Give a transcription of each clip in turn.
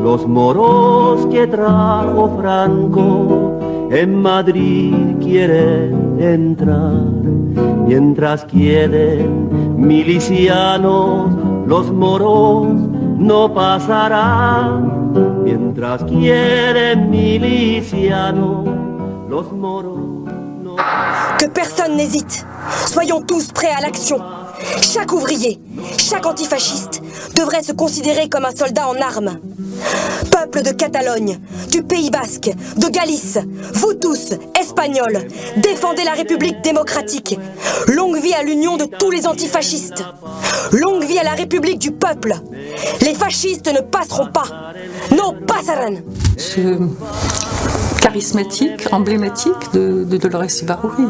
Los moros que trajo Franco en Madrid quieren entrar, mientras quieren milicianos, los moros no pasarán. Mientras quieren milicianos, los moros no pasarán. Que personne n'hésite. Soyons tous prêts à l'action. Chaque ouvrier, chaque antifasciste devrait se considérer comme un soldat en armes. Peuple de Catalogne, du Pays Basque, de Galice, vous tous, Espagnols, défendez la République démocratique. Longue vie à l'union de tous les antifascistes. Longue vie à la République du peuple. Les fascistes ne passeront pas. No pasarán. Ce charismatique, emblématique de Dolores Ibárruri.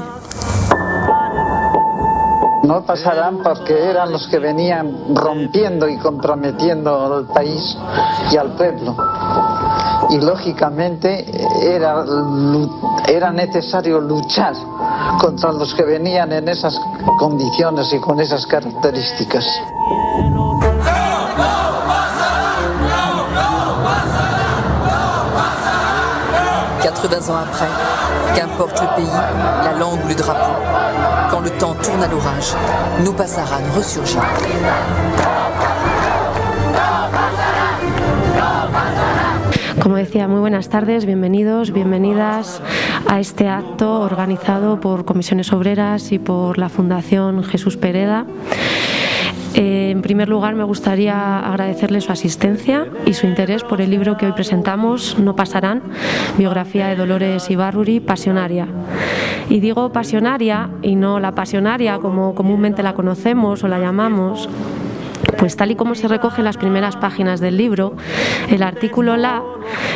No pasarán porque eran los que venían rompiendo y comprometiendo al país y al pueblo. Y lógicamente era necesario luchar contra los que venían en esas condiciones y con esas características. 80 ans après, qu'importe le pays, la langue ou le drapeau, quand le temps tourne à l'orage, No Pasarán ressurgit. Como decía, muy buenas tardes, bienvenidos, bienvenidas a este acto organizado por Comisiones Obreras y por la Fundación Jesús Pereda. En primer lugar, me gustaría agradecerle su asistencia y su interés por el libro que hoy presentamos, No Pasarán, biografía de Dolores Ibárruri, Pasionaria. Y digo pasionaria y no la pasionaria como comúnmente la conocemos o la llamamos, pues tal y como se recoge en las primeras páginas del libro, el artículo "la"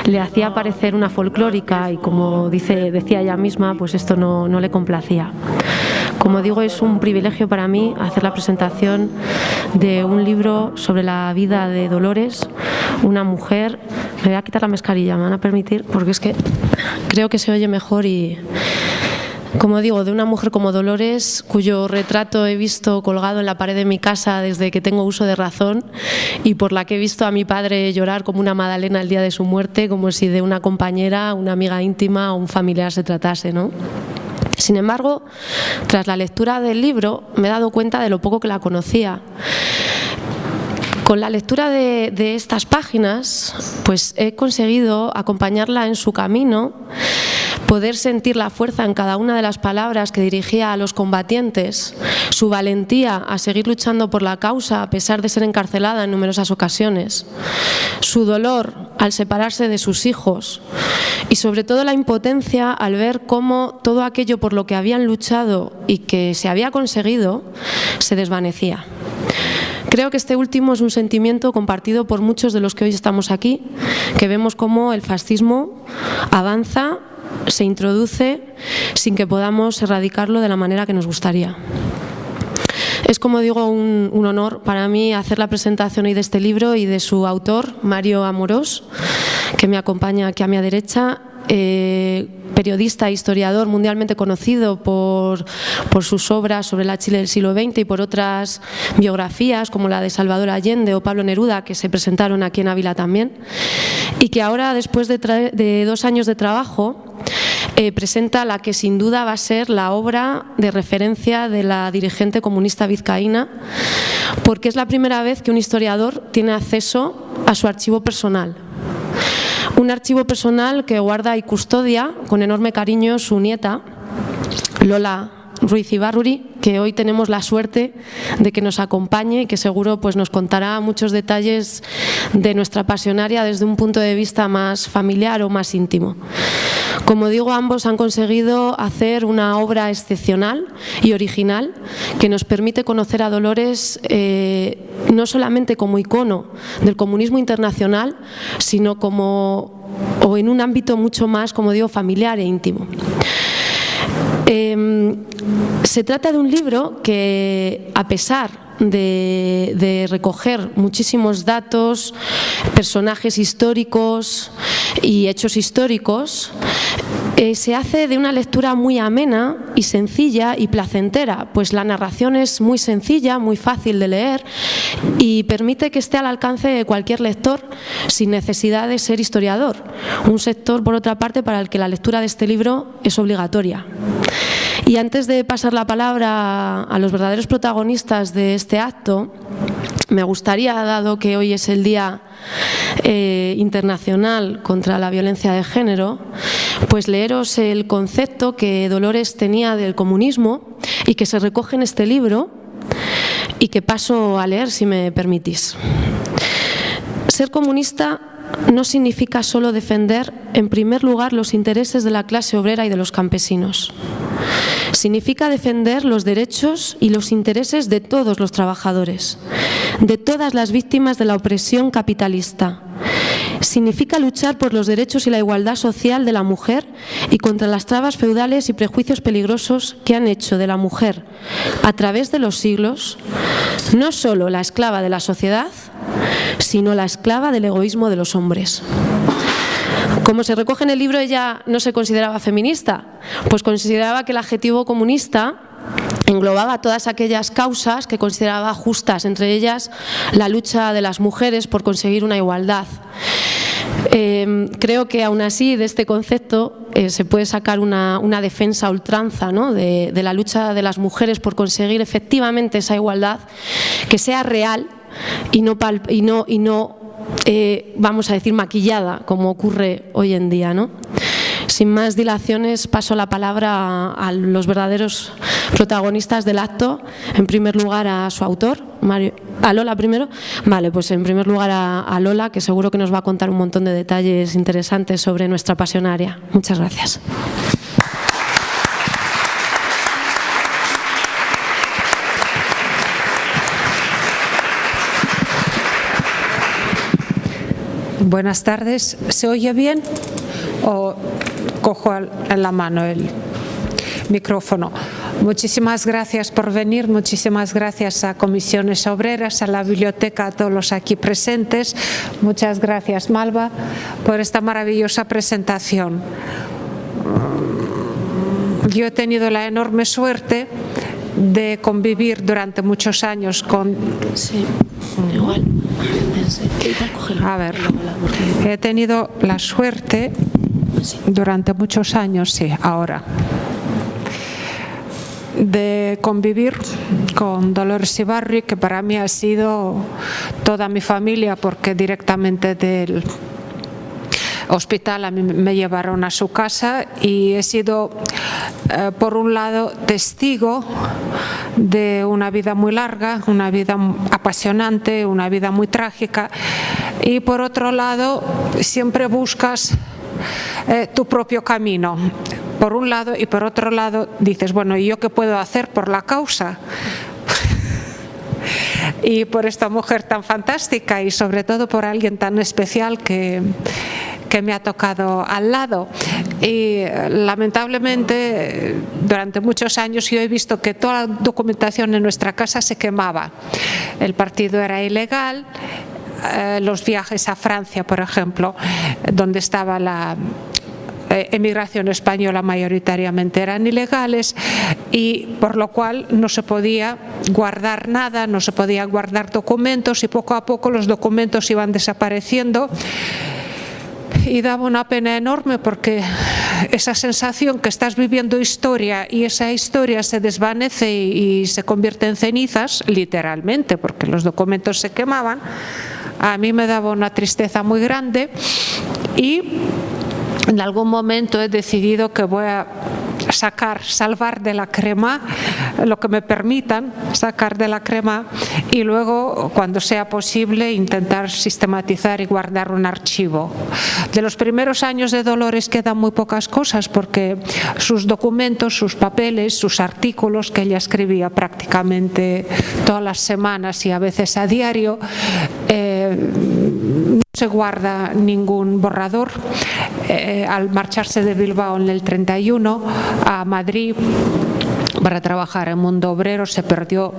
le hacía parecer una folclórica y, como decía ella misma, pues esto no le complacía. Como digo, es un privilegio para mí hacer la presentación de un libro sobre la vida de Dolores, una mujer. Me voy a quitar la mascarilla, me van a permitir, porque es que creo que se oye mejor y... Como digo, de una mujer como Dolores, cuyo retrato he visto colgado en la pared de mi casa desde que tengo uso de razón y por la que he visto a mi padre llorar como una magdalena el día de su muerte, como si de una compañera, una amiga íntima o un familiar se tratase, ¿no? Sin embargo, tras la lectura del libro me he dado cuenta de lo poco que la conocía. Con la lectura de estas páginas, pues he conseguido acompañarla en su camino, poder sentir la fuerza en cada una de las palabras que dirigía a los combatientes, su valentía a seguir luchando por la causa a pesar de ser encarcelada en numerosas ocasiones, su dolor al separarse de sus hijos y sobre todo la impotencia al ver cómo todo aquello por lo que habían luchado y que se había conseguido se desvanecía. Creo que este último es un sentimiento compartido por muchos de los que hoy estamos aquí, que vemos cómo el fascismo avanza, se introduce sin que podamos erradicarlo de la manera que nos gustaría. Es, como digo, un honor para mí hacer la presentación hoy de este libro y de su autor, Mario Amorós, que me acompaña aquí a mi derecha. Periodista e historiador mundialmente conocido por sus obras sobre la Chile del siglo XX y por otras biografías como la de Salvador Allende o Pablo Neruda, que se presentaron aquí en Ávila también, y que ahora, después de 2 años de trabajo, presenta la que sin duda va a ser la obra de referencia de la dirigente comunista vizcaína, porque es la primera vez que un historiador tiene acceso a su archivo personal. Un archivo personal que guarda y custodia con enorme cariño su nieta, Lola Ruiz Ibárruri, que hoy tenemos la suerte de que nos acompañe y que seguro pues, nos contará muchos detalles de nuestra pasionaria desde un punto de vista más familiar o más íntimo. Como digo, ambos han conseguido hacer una obra excepcional y original que nos permite conocer a Dolores no solamente como icono del comunismo internacional, sino o en un ámbito mucho más, como digo, familiar e íntimo. Se trata de un libro que, a pesar de recoger muchísimos datos, personajes históricos y hechos históricos, Se hace de una lectura muy amena y sencilla y placentera, pues la narración es muy sencilla, muy fácil de leer y permite que esté al alcance de cualquier lector sin necesidad de ser historiador. Un sector, por otra parte, para el que la lectura de este libro es obligatoria. Y antes de pasar la palabra a los verdaderos protagonistas de este acto, me gustaría, dado que hoy es el Día Internacional contra la Violencia de Género, pues leeros el concepto que Dolores tenía del comunismo y que se recoge en este libro y que paso a leer, si me permitís. Ser comunista no significa solo defender, en primer lugar, los intereses de la clase obrera y de los campesinos. Significa defender los derechos y los intereses de todos los trabajadores, de todas las víctimas de la opresión capitalista. Significa luchar por los derechos y la igualdad social de la mujer y contra las trabas feudales y prejuicios peligrosos que han hecho de la mujer, a través de los siglos, no solo la esclava de la sociedad, sino la esclava del egoísmo de los hombres. Como se recoge en el libro, ella no se consideraba feminista, pues consideraba que el adjetivo comunista englobaba todas aquellas causas que consideraba justas, entre ellas la lucha de las mujeres por conseguir una igualdad. Creo que aún así de este concepto se puede sacar una defensa a ultranza, ¿no?, de la lucha de las mujeres por conseguir efectivamente esa igualdad que sea real y no vamos a decir maquillada, como ocurre hoy en día, ¿no? Sin más dilaciones, paso la palabra a los verdaderos protagonistas del acto. En primer lugar a su autor, a Lola primero. Vale, pues en primer lugar a Lola, que seguro que nos va a contar un montón de detalles interesantes sobre nuestra pasionaria. Muchas gracias. Buenas tardes. ¿Se oye bien? ¿O cojo en la mano el micrófono? Muchísimas gracias por venir, muchísimas gracias a Comisiones Obreras, a la biblioteca, a todos los aquí presentes. Muchas gracias, Malva, por esta maravillosa presentación. Yo he tenido la enorme suerte de convivir durante muchos años con... Sí, igual. A ver, he tenido la suerte durante muchos años, sí, ahora, de convivir con Dolores Ibarri, que para mí ha sido toda mi familia, porque directamente del hospital a mí me llevaron a su casa y he sido, por un lado, testigo de una vida muy larga, una vida apasionante, una vida muy trágica, y por otro lado siempre buscas tu propio camino, por un lado, y por otro lado dices, bueno, ¿y yo qué puedo hacer por la causa? Y por esta mujer tan fantástica y sobre todo por alguien tan especial que me ha tocado al lado. Y lamentablemente durante muchos años yo he visto que toda la documentación en nuestra casa se quemaba. El partido era ilegal, los viajes a Francia, por ejemplo, donde estaba la emigración española, mayoritariamente eran ilegales, y por lo cual no se podía guardar nada, no se podía guardar documentos, y poco a poco los documentos iban desapareciendo. Y daba una pena enorme, porque esa sensación que estás viviendo historia y esa historia se desvanece y se convierte en cenizas, literalmente, porque los documentos se quemaban, a mí me daba una tristeza muy grande. Y en algún momento he decidido que voy a salvar de la crema lo que me permitan sacar de la crema, y luego, cuando sea posible, intentar sistematizar y guardar un archivo. De los primeros años de Dolores quedan muy pocas cosas, porque sus documentos, sus papeles, sus artículos, que ella escribía prácticamente todas las semanas y a veces a diario, no se guarda ningún borrador. Al marcharse de Bilbao en el 31 a Madrid, para trabajar en Mundo Obrero. Se perdió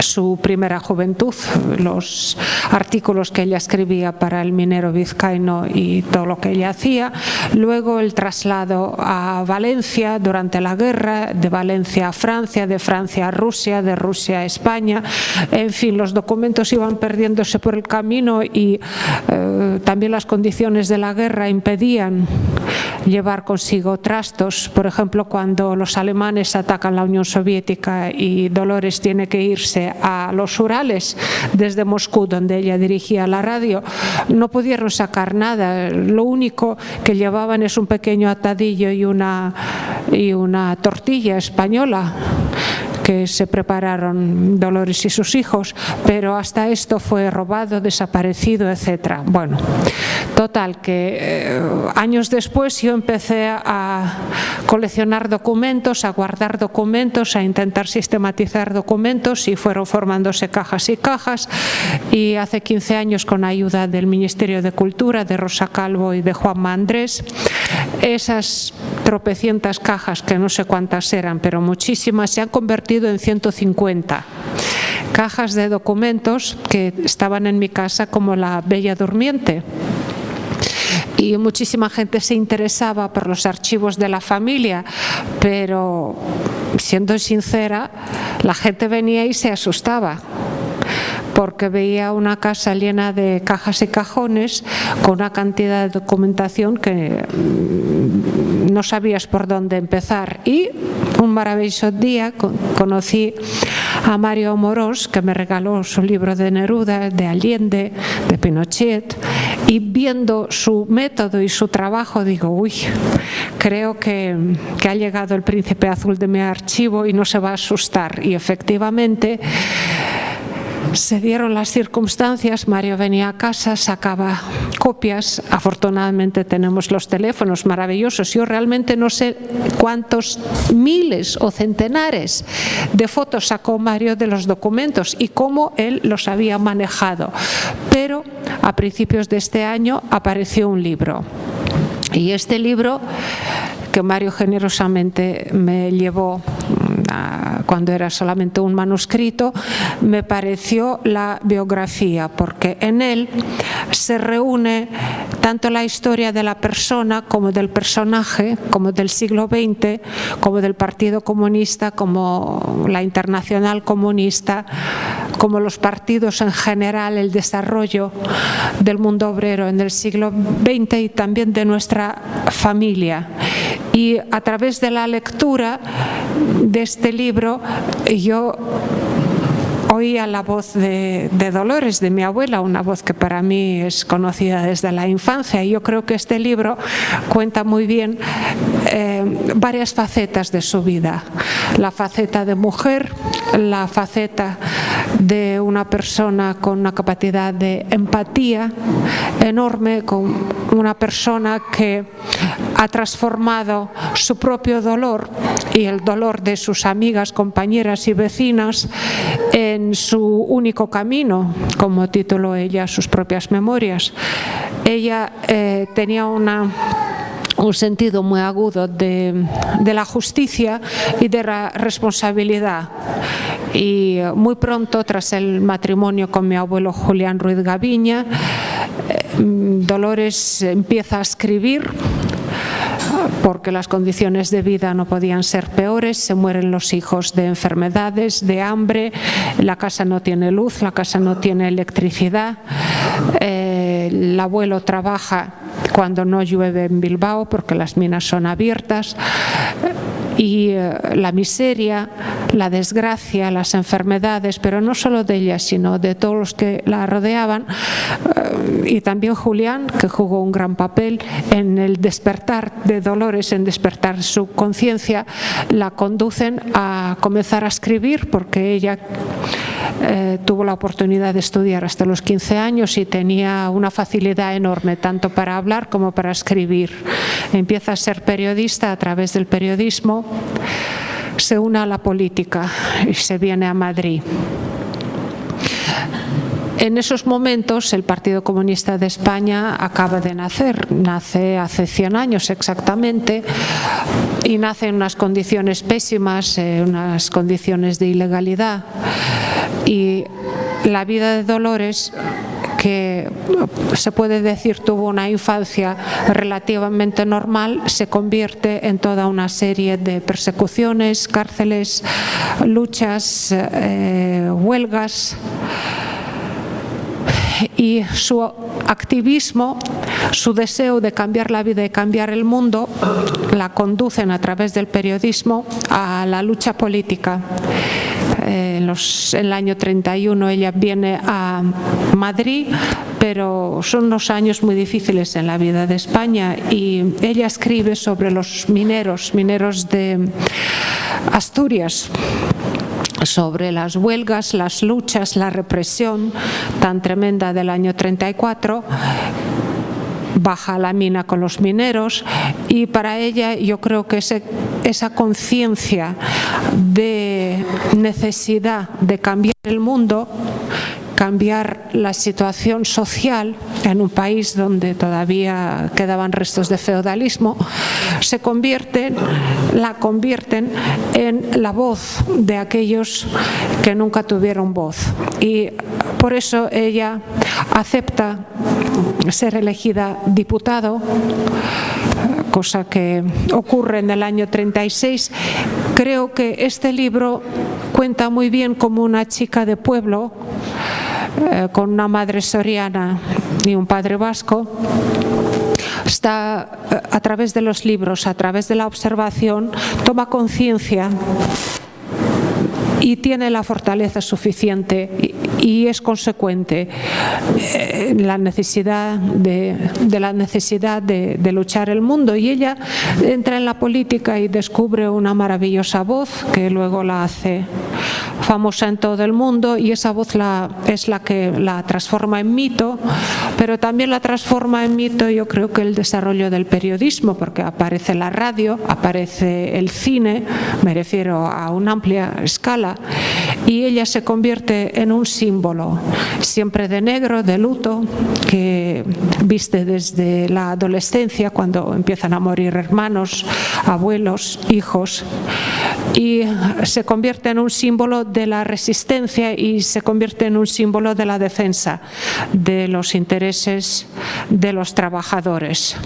su primera juventud, los artículos que ella escribía para El Minero Vizcaíno y todo lo que ella hacía. Luego el traslado a Valencia durante la guerra, de Valencia a Francia, de Francia a Rusia, de Rusia a España. En fin, los documentos iban perdiéndose por el camino y también las condiciones de la guerra impedían llevar consigo trastos. Por ejemplo, cuando los alemanes atacan la Unión Soviética y Dolores tiene que irse a los Urales desde Moscú, donde ella dirigía la radio, no pudieron sacar nada. Lo único que llevaban es un pequeño atadillo y una tortilla española que se prepararon Dolores y sus hijos, pero hasta esto fue robado, desaparecido, etc. Bueno, total, que años después yo empecé a coleccionar documentos, a guardar documentos, a intentar sistematizar documentos, y fueron formándose cajas y cajas, y hace 15 años, con ayuda del Ministerio de Cultura, de Rosa Calvo y de Juanma Andrés, esas tropecientas cajas, que no sé cuántas eran, pero muchísimas, se han convertido en 150 cajas de documentos que estaban en mi casa como la Bella Durmiente. Y muchísima gente se interesaba por los archivos de la familia, pero siendo sincera, la gente venía y se asustaba, porque veía una casa llena de cajas y cajones con una cantidad de documentación que no sabías por dónde empezar. Y un maravilloso día conocí a Mario Amorós, que me regaló su libro de Neruda, de Allende, de Pinochet, y viendo su método y su trabajo digo, uy, creo que ha llegado el príncipe azul de mi archivo y no se va a asustar. Y efectivamente se dieron las circunstancias, Mario venía a casa, sacaba copias, afortunadamente tenemos los teléfonos maravillosos. Yo realmente no sé cuántos miles o centenares de fotos sacó Mario de los documentos y cómo él los había manejado, pero a principios de este año apareció un libro, y este libro que Mario generosamente me llevó cuando era solamente un manuscrito, me pareció la biografía, porque en él se reúne tanto la historia de la persona como del personaje, como del siglo XX, como del Partido Comunista, como la Internacional Comunista, como los partidos en general, el desarrollo del mundo obrero en el siglo XX y también de nuestra familia. Y a través de la lectura de este libro yo oía la voz de Dolores, de mi abuela, una voz que para mí es conocida desde la infancia, y yo creo que este libro cuenta muy bien varias facetas de su vida. La faceta de mujer, la faceta de una persona con una capacidad de empatía enorme, con una persona que ha transformado su propio dolor y el dolor de sus amigas, compañeras y vecinas en su único camino, como tituló ella sus propias memorias. Ella tenía un sentido muy agudo de la justicia y de la responsabilidad. Y muy pronto, tras el matrimonio con mi abuelo Julián Ruiz Gaviña, Dolores empieza a escribir, porque las condiciones de vida no podían ser peores. Se mueren los hijos de enfermedades, de hambre, la casa no tiene luz, la casa no tiene electricidad, el abuelo trabaja cuando no llueve en Bilbao porque las minas son abiertas, y la miseria, la desgracia, las enfermedades, pero no solo de ella, sino de todos los que la rodeaban, y también Julián, que jugó un gran papel en el despertar de Dolores, en despertar su conciencia, la conducen a comenzar a escribir, porque ella tuvo la oportunidad de estudiar hasta los 15 años y tenía una facilidad enorme tanto para hablar como para escribir. Empieza a ser periodista, a través del periodismo se une a la política y se viene a Madrid. En esos momentos el Partido Comunista de España acaba de nacer, nace hace 100 años exactamente, y nace en unas condiciones pésimas, unas condiciones de ilegalidad. Y la vida de Dolores, que se puede decir tuvo una infancia relativamente normal, se convierte en toda una serie de persecuciones, cárceles, luchas, huelgas. Y su activismo, su deseo de cambiar la vida y cambiar el mundo, la conducen a través del periodismo a la lucha política. En el año 31 ella viene a Madrid, pero son unos años muy difíciles en la vida de España, y ella escribe sobre los mineros de Asturias, sobre las huelgas, las luchas, la represión tan tremenda del año 34. Baja a la mina con los mineros, y para ella yo creo que esa conciencia de necesidad de cambiar el mundo, cambiar la situación social en un país donde todavía quedaban restos de feudalismo, la convierten en la voz de aquellos que nunca tuvieron voz. Y por eso ella acepta ser elegida diputado, cosa que ocurre en el año 36. Creo que este libro cuenta muy bien cómo una chica de pueblo, con una madre soriana y un padre vasco, está a través de los libros, a través de la observación, toma conciencia y tiene la fortaleza suficiente y es consecuente la necesidad de luchar el mundo. Y ella entra en la política y descubre una maravillosa voz que luego la hace famosa en todo el mundo, y esa voz es la que la transforma en mito, pero también la transforma en mito yo creo que el desarrollo del periodismo, porque aparece la radio, aparece el cine, me refiero a una amplia escala, y ella se convierte en un símbolo, siempre de negro, de luto, que viste desde la adolescencia, cuando empiezan a morir hermanos, abuelos, hijos, y se convierte en un símbolo de la resistencia y se convierte en un símbolo de la defensa de los intereses de los trabajadores.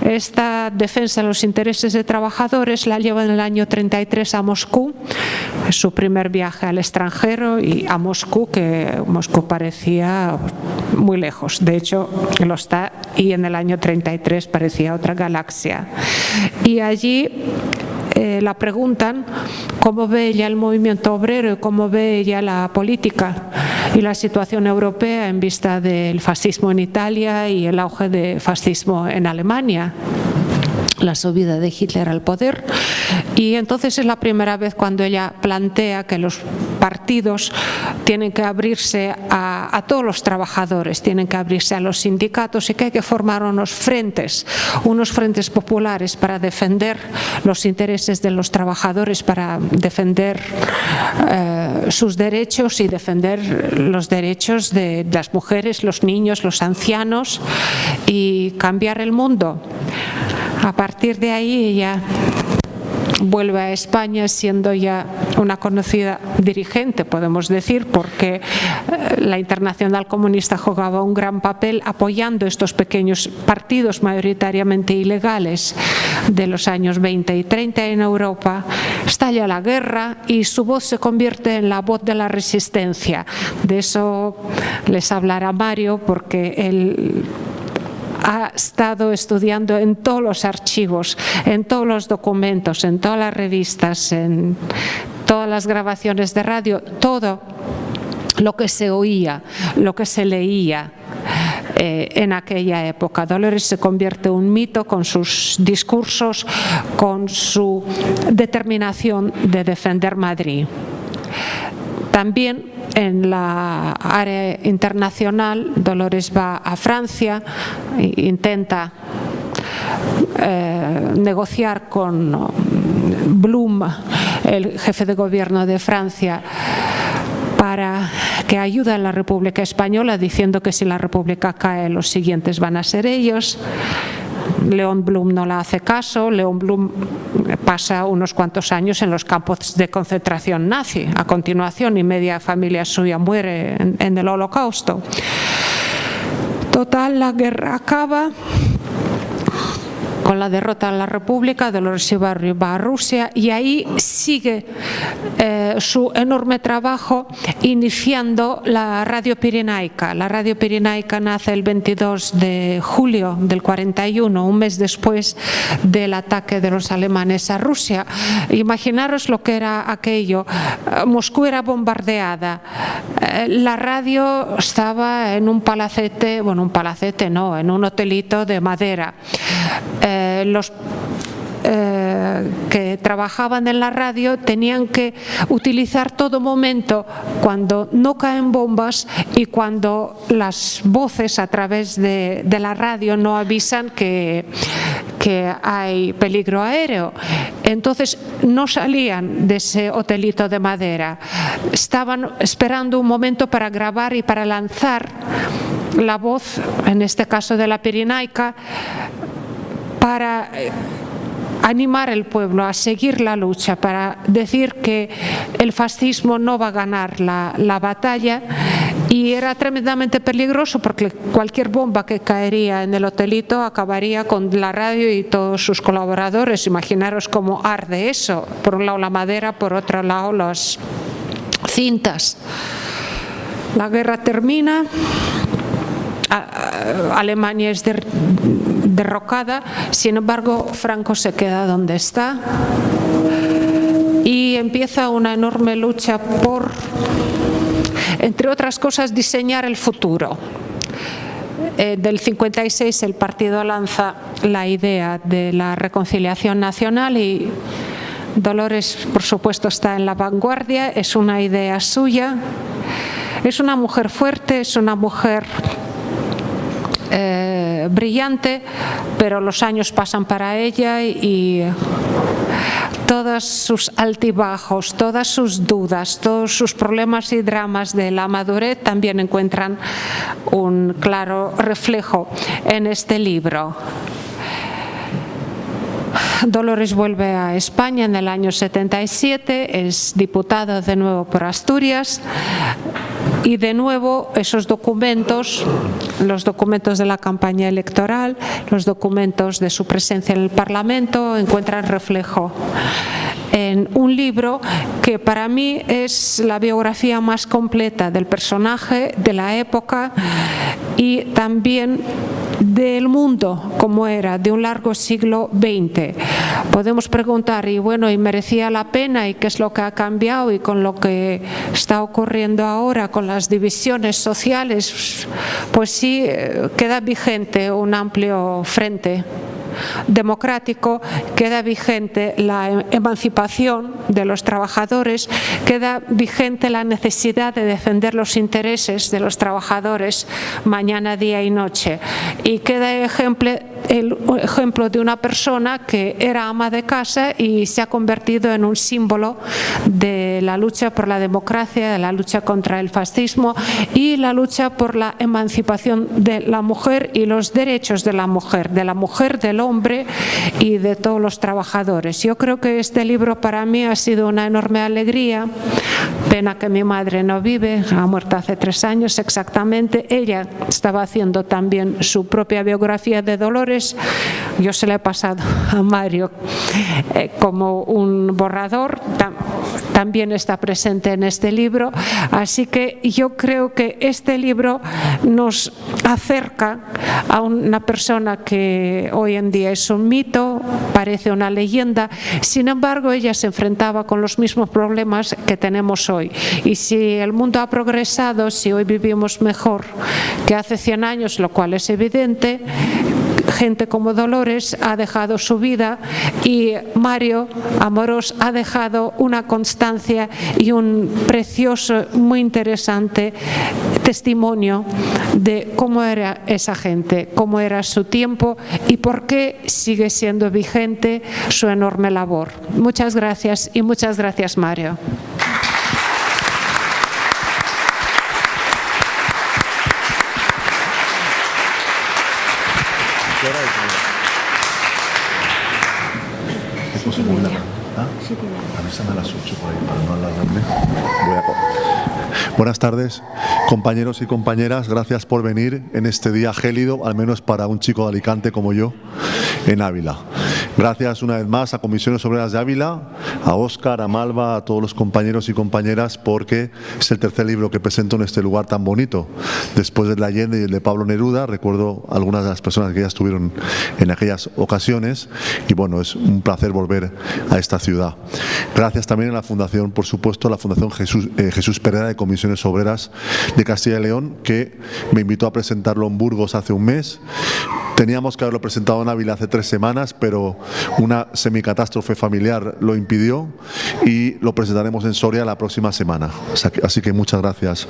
Esta defensa de los intereses de trabajadores la lleva en el año 33 a Moscú, su primer viaje al extranjero, y a Moscú, que Moscú parecía muy lejos, de hecho lo está, y en el año 33 parecía otra galaxia. Y allí la preguntan cómo ve ella el movimiento obrero y cómo ve ella la política y la situación europea en vista del fascismo en Italia y el auge del fascismo en Alemania, la subida de Hitler al poder. Y entonces es la primera vez cuando ella plantea que los partidos tienen que abrirse a todos los trabajadores, tienen que abrirse a los sindicatos, y que hay que formar unos frentes populares para defender los intereses de los trabajadores, para defender sus derechos y defender los derechos de las mujeres, los niños, los ancianos, y cambiar el mundo. A partir de ahí ella vuelve a España siendo ya una conocida dirigente, podemos decir, porque la Internacional Comunista jugaba un gran papel apoyando estos pequeños partidos mayoritariamente ilegales de los años 20 y 30 en Europa. Estalla la guerra y su voz se convierte en la voz de la resistencia. De eso les hablará Mario, porque él ha estado estudiando en todos los archivos, en todos los documentos, en todas las revistas, en todas las grabaciones de radio, todo lo que se oía, lo que se leía en aquella época. Dolores se convierte en un mito con sus discursos, con su determinación de defender Madrid. También en la área internacional, Dolores va a Francia, intenta negociar con Blum, el jefe de gobierno de Francia, para que ayuda a la República Española diciendo que si la República cae los siguientes van a ser ellos. Leon Blum no le hace caso. Leon Blum pasa unos cuantos años en los campos de concentración nazi a continuación y media familia suya muere en el Holocausto. Total, la guerra acaba con la derrota de la República. Dolores Ibarri va a Rusia y ahí sigue su enorme trabajo iniciando la Radio Pirenaica. La Radio Pirenaica nace el 22 de julio del 41, un mes después del ataque de los alemanes a Rusia. Imaginaros lo que era aquello. Moscú era bombardeada. La radio estaba en un palacete, bueno, un palacete no, en un hotelito de madera. Los que trabajaban en la radio tenían que utilizar todo momento cuando no caen bombas y cuando las voces a través de la radio no avisan que hay peligro aéreo. Entonces no salían de ese hotelito de madera, estaban esperando un momento para grabar y para lanzar la voz, en este caso de la Pirenaica, para animar al pueblo a seguir la lucha, para decir que el fascismo no va a ganar la batalla. Y era tremendamente peligroso porque cualquier bomba que caería en el hotelito acabaría con la radio y todos sus colaboradores. Imaginaros cómo arde eso. Por un lado la madera, por otro lado las cintas. La guerra termina. Alemania es derrocada, sin embargo Franco se queda donde está y empieza una enorme lucha por, entre otras cosas, diseñar el futuro. Del 56 el partido lanza la idea de la reconciliación nacional y Dolores, por supuesto, está en la vanguardia. Es una idea suya, es una mujer fuerte, es una mujer brillante, pero los años pasan para ella y todos sus altibajos, todas sus dudas, todos sus problemas y dramas de la madurez también encuentran un claro reflejo en este libro. Dolores vuelve a España en el año 77, es diputada de nuevo por Asturias y de nuevo esos documentos, los documentos de la campaña electoral, los documentos de su presencia en el Parlamento encuentran reflejo en un libro que para mí es la biografía más completa del personaje, de la época y también del mundo como era, de un largo siglo XX. Podemos preguntar, y bueno, ¿y merecía la pena? ¿Y qué es lo que ha cambiado? Y con lo que está ocurriendo ahora, con las divisiones sociales, pues sí, queda vigente un amplio frente democrático, queda vigente la emancipación de los trabajadores, queda vigente la necesidad de defender los intereses de los trabajadores mañana, día y noche. Y queda el ejemplo de una persona que era ama de casa y se ha convertido en un símbolo de la lucha por la democracia, de la lucha contra el fascismo y la lucha por la emancipación de la mujer y los derechos de la mujer, del hombre y de todos los trabajadores. Yo creo que este libro para mí ha sido una enorme alegría. Pena que mi madre no vive, ha muerto hace 3 años exactamente. Ella estaba haciendo también su propia biografía de Dolores. Yo se la he pasado a Mario como un borrador. También está presente en este libro. Así que yo creo que este libro nos acerca a una persona que hoy en día es un mito, parece una leyenda. Sin embargo, ella se enfrentaba con los mismos problemas que tenemos hoy. Y si el mundo ha progresado, si hoy vivimos mejor que hace 100 años, lo cual es evidente, gente como Dolores ha dejado su vida y Mario Amorós ha dejado una constancia y un precioso, muy interesante testimonio de cómo era esa gente, cómo era su tiempo y por qué sigue siendo vigente su enorme labor. Muchas gracias y muchas gracias, Mario. Avísame a las 8 por ahí para no alargarme. Buenas tardes, compañeros y compañeras. Gracias por venir en este día gélido, al menos para un chico de Alicante como yo, en Ávila. Gracias una vez más a Comisiones Obreras de Ávila, a Óscar, a Malva, a todos los compañeros y compañeras, porque es el tercer libro que presento en este lugar tan bonito. Después del de Allende y el de Pablo Neruda, recuerdo algunas de las personas que ya estuvieron en aquellas ocasiones y bueno, es un placer volver a esta ciudad. Gracias también a la Fundación, por supuesto, a la Fundación Jesús Pereda de Comisiones Obreras de Castilla y León, que me invitó a presentarlo en Burgos hace un mes. Teníamos que haberlo presentado en Ávila hace 3 semanas, pero una semicatástrofe familiar lo impidió y lo presentaremos en Soria la próxima semana. Así que muchas gracias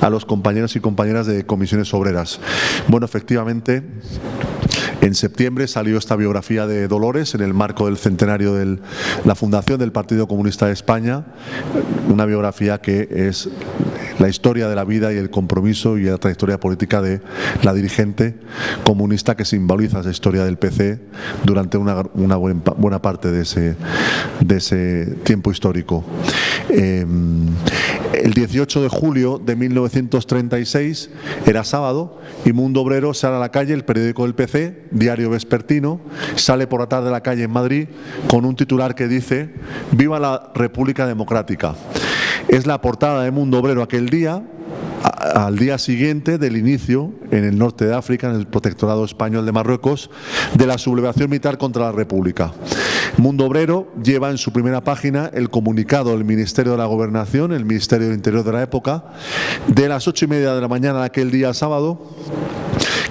a los compañeros y compañeras de Comisiones Obreras. Bueno, efectivamente, en septiembre salió esta biografía de Dolores en el marco del centenario de la fundación del Partido Comunista de España, una biografía que es la historia de la vida y el compromiso y la trayectoria política de la dirigente comunista que simboliza esa historia del PC durante una buena parte de ese tiempo histórico. El 18 de julio de 1936 era sábado y Mundo Obrero sale a la calle, el periódico del PC, diario vespertino, sale por la tarde a la calle en Madrid con un titular que dice: «Viva la República Democrática». Es la portada de Mundo Obrero aquel día, al día siguiente del inicio en el norte de África, en el protectorado español de Marruecos, de la sublevación militar contra la República. Mundo Obrero lleva en su primera página el comunicado del Ministerio de la Gobernación, el Ministerio del Interior de la época, de las 8:30 de la mañana de aquel día sábado,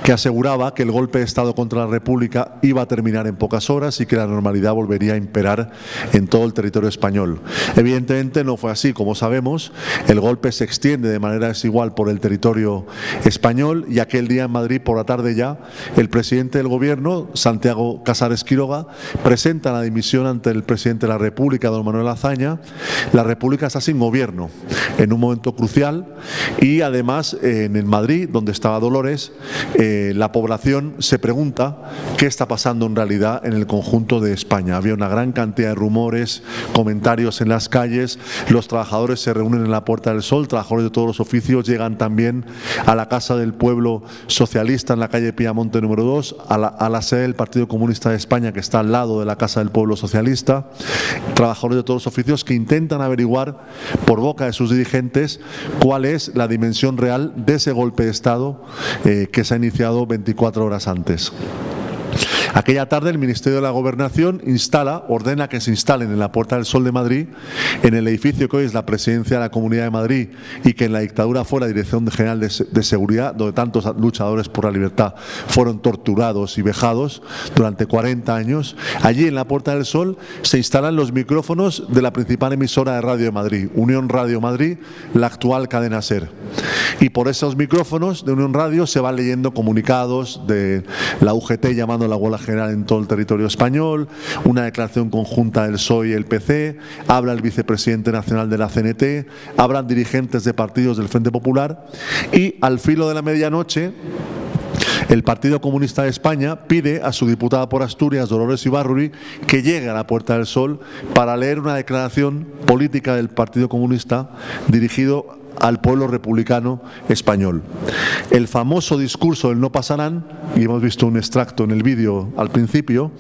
que aseguraba que el golpe de Estado contra la República iba a terminar en pocas horas y que la normalidad volvería a imperar en todo el territorio español. Evidentemente no fue así, como sabemos, el golpe se extiende de manera desigual por el territorio español y aquel día en Madrid, por la tarde ya, el presidente del Gobierno, Santiago Casares Quiroga, presenta la dimisión ante el presidente de la República, don Manuel Azaña. La República está sin gobierno en un momento crucial y además en Madrid, donde estaba Dolores, la población se pregunta qué está pasando en realidad en el conjunto de España. Había una gran cantidad de rumores, comentarios en las calles, los trabajadores se reúnen en la Puerta del Sol, trabajadores de todos los oficios, llegan también a la Casa del Pueblo Socialista en la calle Piamonte número 2, a la sede del Partido Comunista de España que está al lado de la Casa del Pueblo Socialista, trabajadores de todos los oficios que intentan averiguar por boca de sus dirigentes cuál es la dimensión real de ese golpe de Estado que se ha iniciado 24 horas antes. Aquella tarde el Ministerio de la Gobernación ordena que se instalen en la Puerta del Sol de Madrid, en el edificio que hoy es la Presidencia de la Comunidad de Madrid y que en la dictadura fue la Dirección General de Seguridad, donde tantos luchadores por la libertad fueron torturados y vejados durante 40 años. Allí en la Puerta del Sol se instalan los micrófonos de la principal emisora de radio de Madrid, Unión Radio Madrid, la actual cadena SER. Y por esos micrófonos de Unión Radio se van leyendo comunicados de la UGT llamando a la huelga general en todo el territorio español, una declaración conjunta del PSOE y el PC, habla el vicepresidente nacional de la CNT, hablan dirigentes de partidos del Frente Popular y al filo de la medianoche el Partido Comunista de España pide a su diputada por Asturias, Dolores Ibarruri, que llegue a la Puerta del Sol para leer una declaración política del Partido Comunista dirigido al pueblo republicano español. El famoso discurso del no pasarán, y hemos visto un extracto en el vídeo al principio,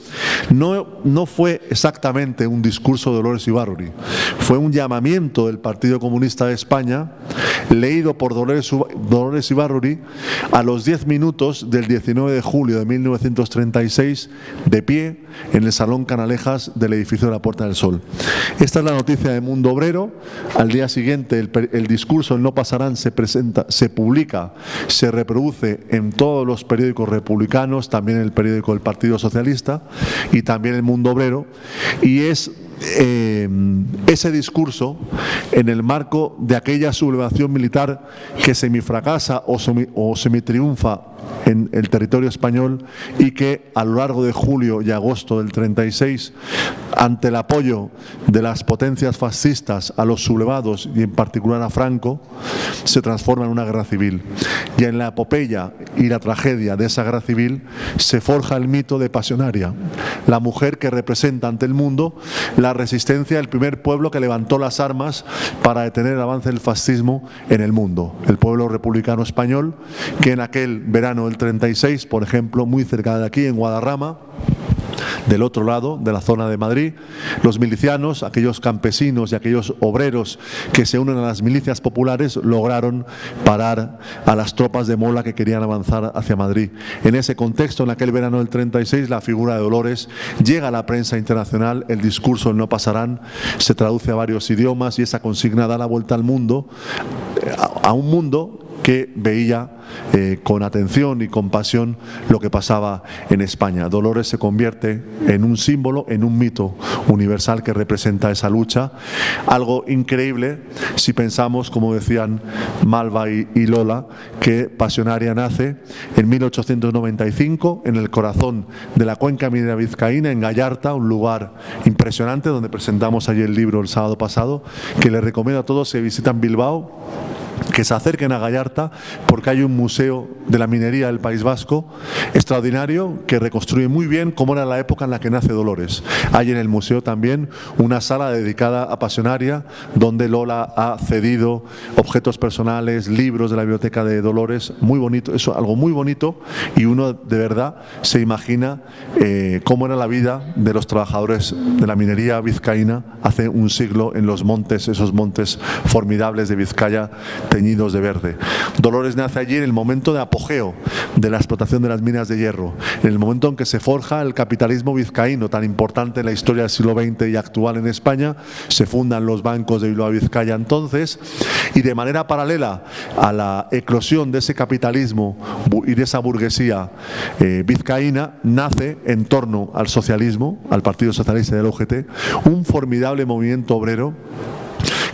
no fue exactamente un discurso de Dolores Ibarruri, fue un llamamiento del Partido Comunista de España, leído por Dolores Ibarruri a los 10 minutos del 19 de julio de 1936, de pie en el Salón Canalejas del edificio de la Puerta del Sol. Esta es la noticia de Mundo Obrero. Al día siguiente el discurso el no pasarán se publica, se reproduce en todos los periódicos republicanos, también en el periódico del Partido Socialista y también el Mundo Obrero, y es ese discurso en el marco de aquella sublevación militar que semifracasa o semitriunfa en el territorio español y que a lo largo de julio y agosto del 36, ante el apoyo de las potencias fascistas a los sublevados y en particular a Franco, se transforma en una guerra civil. Y en la epopeya y la tragedia de esa guerra civil se forja el mito de Pasionaria, la mujer que representa ante el mundo la resistencia del primer pueblo que levantó las armas para detener el avance del fascismo en el mundo, el pueblo republicano español, que en aquel verano del 36, por ejemplo, muy cerca de aquí, en Guadarrama, del otro lado de la zona de Madrid, los milicianos, aquellos campesinos y aquellos obreros que se unen a las milicias populares, lograron parar a las tropas de Mola que querían avanzar hacia Madrid. En ese contexto, en aquel verano del 36, la figura de Dolores llega a la prensa internacional, el discurso del no pasarán se traduce a varios idiomas y esa consigna da la vuelta al mundo, a un mundo que veía con atención y compasión lo que pasaba en España. Dolores se convierte en un símbolo, en un mito universal que representa esa lucha. Algo increíble si pensamos, como decían Malva y Lola, que Pasionaria nace en 1895 en el corazón de la cuenca minera vizcaína, en Gallarta, un lugar impresionante donde presentamos allí el libro el sábado pasado, que les recomiendo a todos si visitan Bilbao, que se acerquen a Gallarta, porque hay un museo de la minería del País Vasco extraordinario que reconstruye muy bien cómo era la época en la que nace Dolores. Hay en el museo también una sala dedicada a Pasionaria, donde Lola ha cedido objetos personales, libros de la biblioteca de Dolores, muy bonito, eso, algo muy bonito, y uno de verdad se imagina cómo era la vida de los trabajadores de la minería vizcaína hace un siglo en los montes, esos montes formidables de Vizcaya, teñidos de verde. Dolores nace allí en el momento de apogeo de la explotación de las minas de hierro, en el momento en que se forja el capitalismo vizcaíno, tan importante en la historia del siglo XX y actual en España. Se fundan los bancos de Bilbao Vizcaya entonces, y de manera paralela a la eclosión de ese capitalismo y de esa burguesía vizcaína, nace en torno al socialismo, al Partido Socialista y del UGT, un formidable movimiento obrero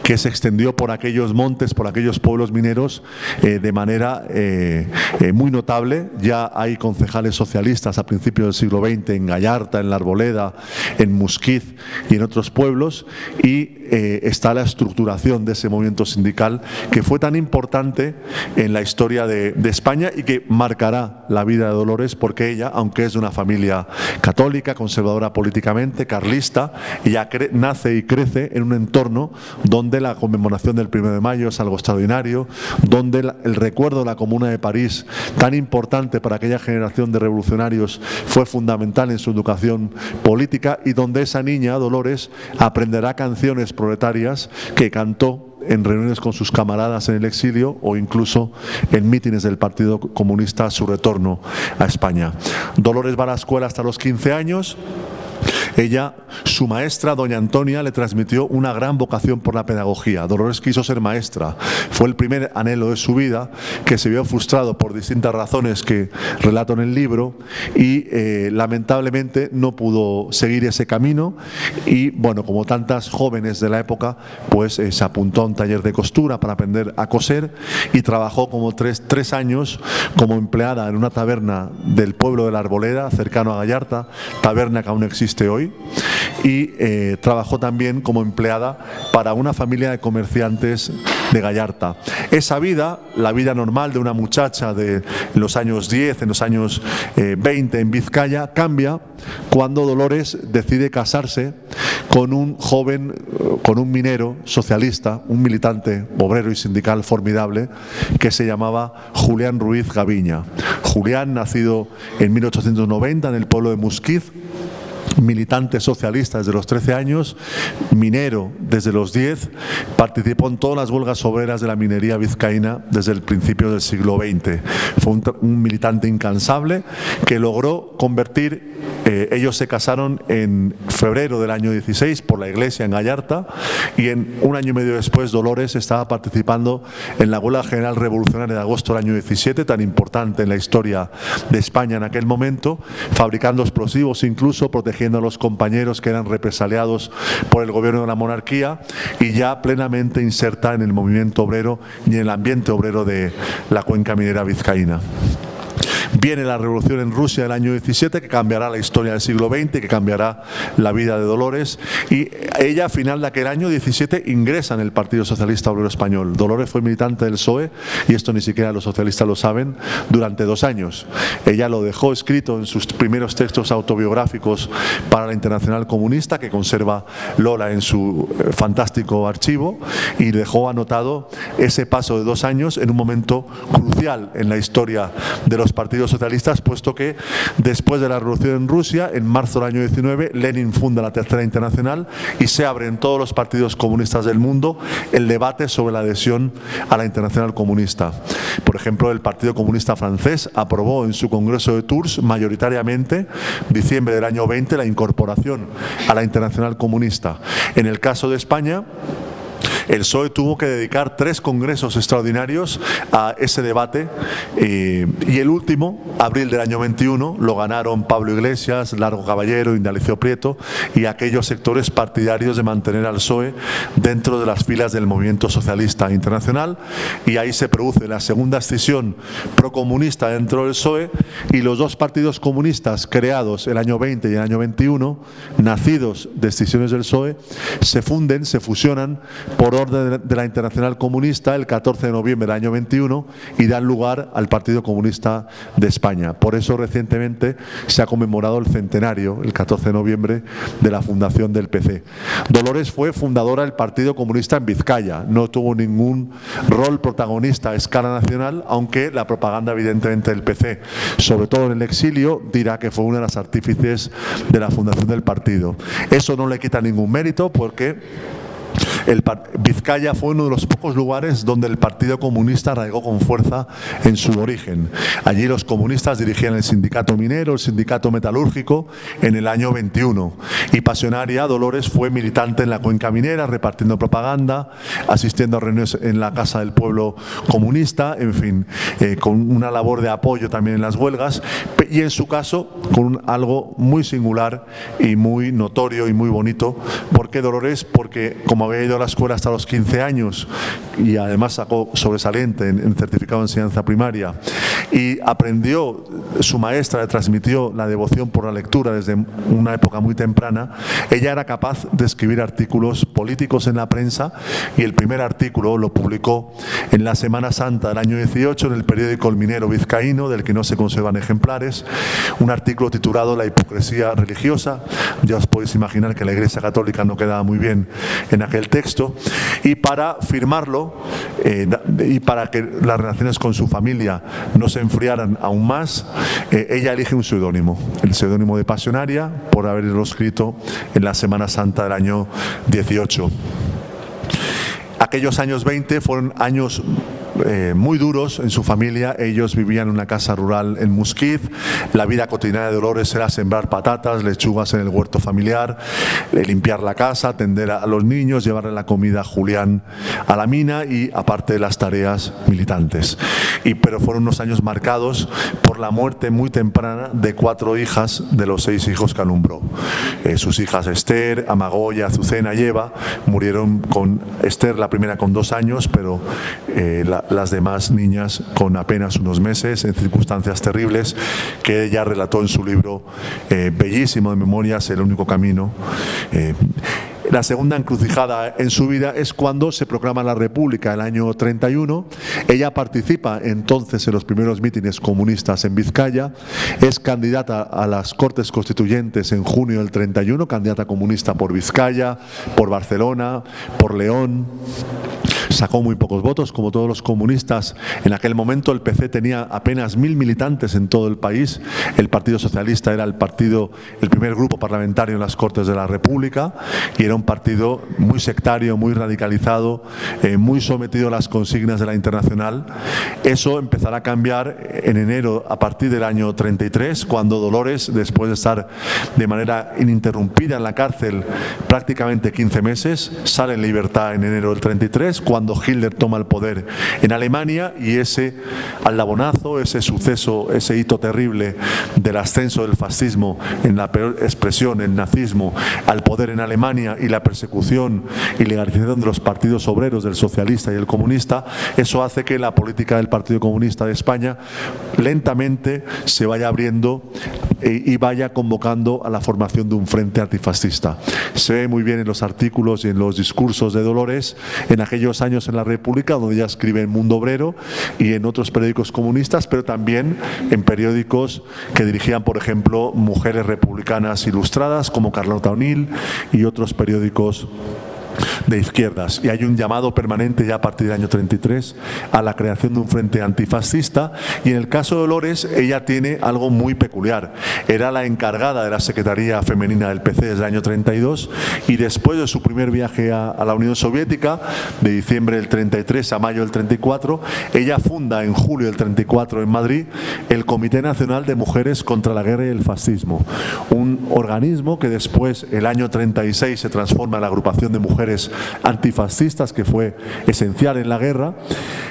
que se extendió por aquellos montes, por aquellos pueblos mineros de manera muy notable. Ya hay concejales socialistas a principios del siglo XX en Gallarta, en La Arboleda, en Musquiz y en otros pueblos, y está la estructuración de ese movimiento sindical que fue tan importante en la historia de España y que marcará la vida de Dolores, porque ella, aunque es de una familia católica, conservadora políticamente, carlista, ella nace y crece en un entorno donde la conmemoración del 1 de mayo es algo extraordinario, donde el recuerdo de la Comuna de París, tan importante para aquella generación de revolucionarios, fue fundamental en su educación política, y donde esa niña, Dolores, aprenderá canciones proletarias que cantó en reuniones con sus camaradas en el exilio o incluso en mítines del Partido Comunista a su retorno a España. Dolores va a la escuela hasta los 15 años. Ella, su maestra, doña Antonia, le transmitió una gran vocación por la pedagogía. Dolores quiso ser maestra. Fue el primer anhelo de su vida, que se vio frustrado por distintas razones que relato en el libro, y lamentablemente no pudo seguir ese camino. Y bueno, como tantas jóvenes de la época, pues se apuntó a un taller de costura para aprender a coser, y trabajó como tres años como empleada en una taberna del pueblo de La Arboleda, cercano a Gallarta, taberna que aún existe hoy, y trabajó también como empleada para una familia de comerciantes de Gallarta. Esa vida, la vida normal de una muchacha de los años 10, en los años 20 en Vizcaya, cambia cuando Dolores decide casarse con un joven, con un minero socialista, un militante obrero y sindical formidable, que se llamaba Julián Ruiz Gaviña. Julián, nacido en 1890 en el pueblo de Musquiz, militante socialista desde los 13 años, minero desde los 10, participó en todas las huelgas obreras de la minería vizcaína desde el principio del siglo XX. Fue un militante incansable que logró convertir, ellos se casaron en febrero del año 16 por la iglesia en Gallarta, y en un año y medio después Dolores estaba participando en la huelga general revolucionaria de agosto del año 17, tan importante en la historia de España en aquel momento, fabricando explosivos, incluso protegiendo a los compañeros que eran represaliados por el gobierno de la monarquía, y ya plenamente inserta en el movimiento obrero y en el ambiente obrero de la cuenca minera vizcaína. Viene la revolución en Rusia del año 17, que cambiará la historia del siglo XX, que cambiará la vida de Dolores, y ella a final de aquel año 17 ingresa en el Partido Socialista Obrero Español. Dolores fue militante del PSOE, y esto ni siquiera los socialistas lo saben, durante 2 años. Ella lo dejó escrito en sus primeros textos autobiográficos para la Internacional Comunista, que conserva Lola en su fantástico archivo, y dejó anotado ese paso de 2 años en un momento crucial en la historia de los partidos socialistas, puesto que después de la revolución en Rusia, en marzo del año 19, Lenin funda la Tercera Internacional y se abre en todos los partidos comunistas del mundo el debate sobre la adhesión a la Internacional Comunista. Por ejemplo, el Partido Comunista francés aprobó en su Congreso de Tours mayoritariamente, diciembre del año 20, la incorporación a la Internacional Comunista. En el caso de España, el PSOE tuvo que dedicar 3 congresos extraordinarios a ese debate, y el último, abril del año 21, lo ganaron Pablo Iglesias, Largo Caballero, Indalecio Prieto y aquellos sectores partidarios de mantener al PSOE dentro de las filas del movimiento socialista internacional, y ahí se produce la segunda escisión procomunista dentro del PSOE, y los 2 partidos comunistas creados el año 20 y el año 21, nacidos de escisiones del PSOE, se funden, se fusionan por orden de la Internacional Comunista el 14 de noviembre del año 21 y dan lugar al Partido Comunista de España. Por eso recientemente se ha conmemorado el centenario, el 14 de noviembre, de la fundación del PC. Dolores fue fundadora del Partido Comunista en Vizcaya, no tuvo ningún rol protagonista a escala nacional, aunque la propaganda evidentemente del PC, sobre todo en el exilio, dirá que fue una de las artífices de la fundación del partido. Eso no le quita ningún mérito, porque Vizcaya fue uno de los pocos lugares donde el Partido Comunista arraigó con fuerza en su origen. Allí los comunistas dirigían el sindicato minero, el sindicato metalúrgico en el año 21. Y pasionaria, Dolores fue militante en la cuenca minera, repartiendo propaganda, asistiendo a reuniones en la Casa del Pueblo Comunista, en fin, con una labor de apoyo también en las huelgas, y en su caso con algo muy singular y muy notorio y muy bonito. ¿Por qué Dolores? Porque como había ido a la escuela hasta los 15 años y además sacó sobresaliente en certificado de enseñanza primaria, y aprendió, su maestra le transmitió la devoción por la lectura desde una época muy temprana, ella era capaz de escribir artículos políticos en la prensa, y el primer artículo lo publicó en la Semana Santa del año 18 en el periódico El Minero Vizcaíno, del que no se conservan ejemplares, un artículo titulado La hipocresía religiosa. Ya os podéis imaginar que la Iglesia Católica no quedaba muy bien en aquel texto, y para firmarlo y para que las relaciones con su familia no se enfriaran aún más, ella elige un seudónimo, el seudónimo de Pasionaria, por haberlo escrito en la Semana Santa del año 18. Aquellos años 20 fueron años muy duros en su familia. Ellos vivían en una casa rural en Musquiz. La vida cotidiana de Dolores era sembrar patatas, lechugas en el huerto familiar, limpiar la casa, atender a los niños, llevarle la comida a Julián a la mina, y aparte de las tareas militantes. Pero fueron unos años marcados por la muerte muy temprana de 4 hijas de los 6 hijos que alumbró. Sus hijas Esther, Amagoya, Azucena y Eva murieron, con Esther la primera con 2 años, pero las demás niñas con apenas unos meses, en circunstancias terribles, que ella relató en su libro bellísimo de memorias, El único camino. La segunda encrucijada en su vida es cuando se proclama la República, el año 31. Ella participa entonces en los primeros mítines comunistas en Vizcaya, es candidata a las Cortes Constituyentes en junio del 31, candidata comunista por Vizcaya, por Barcelona, por León. Sacó muy pocos votos, como todos los comunistas. En aquel momento el PC tenía apenas 1000 militantes en todo el país. El Partido Socialista era el primer grupo parlamentario en las Cortes de la República, y era un partido muy sectario, muy radicalizado, muy sometido a las consignas de la Internacional. Eso empezará a cambiar en enero, a partir del año 33, cuando Dolores, después de estar de manera ininterrumpida en la cárcel prácticamente 15 meses, sale en libertad en enero del 33, cuando cuando Hitler toma el poder en Alemania, y ese aldabonazo, ese suceso, ese hito terrible del ascenso del fascismo en la peor expresión, el nazismo, al poder en Alemania, y la persecución y legalización de los partidos obreros, del socialista y el comunista, eso hace que la política del Partido Comunista de España lentamente se vaya abriendo y vaya convocando a la formación de un frente antifascista. Se ve muy bien en los artículos y en los discursos de Dolores en aquellos años en la República, donde ella escribe en Mundo Obrero y en otros periódicos comunistas, pero también en periódicos que dirigían, por ejemplo, mujeres republicanas ilustradas como Carlota O'Neill y otros periódicos de izquierdas. Y hay un llamado permanente ya a partir del año 33 a la creación de un frente antifascista, y en el caso de Dolores ella tiene algo muy peculiar. Era la encargada de la Secretaría Femenina del PC desde el año 32, y después de su primer viaje a la Unión Soviética, de diciembre del 33 a mayo del 34, ella funda en julio del 34 en Madrid el Comité Nacional de Mujeres contra la Guerra y el Fascismo, un organismo que después, el año 36, se transforma en la Agrupación de Mujeres Antifascistas, que fue esencial en la guerra.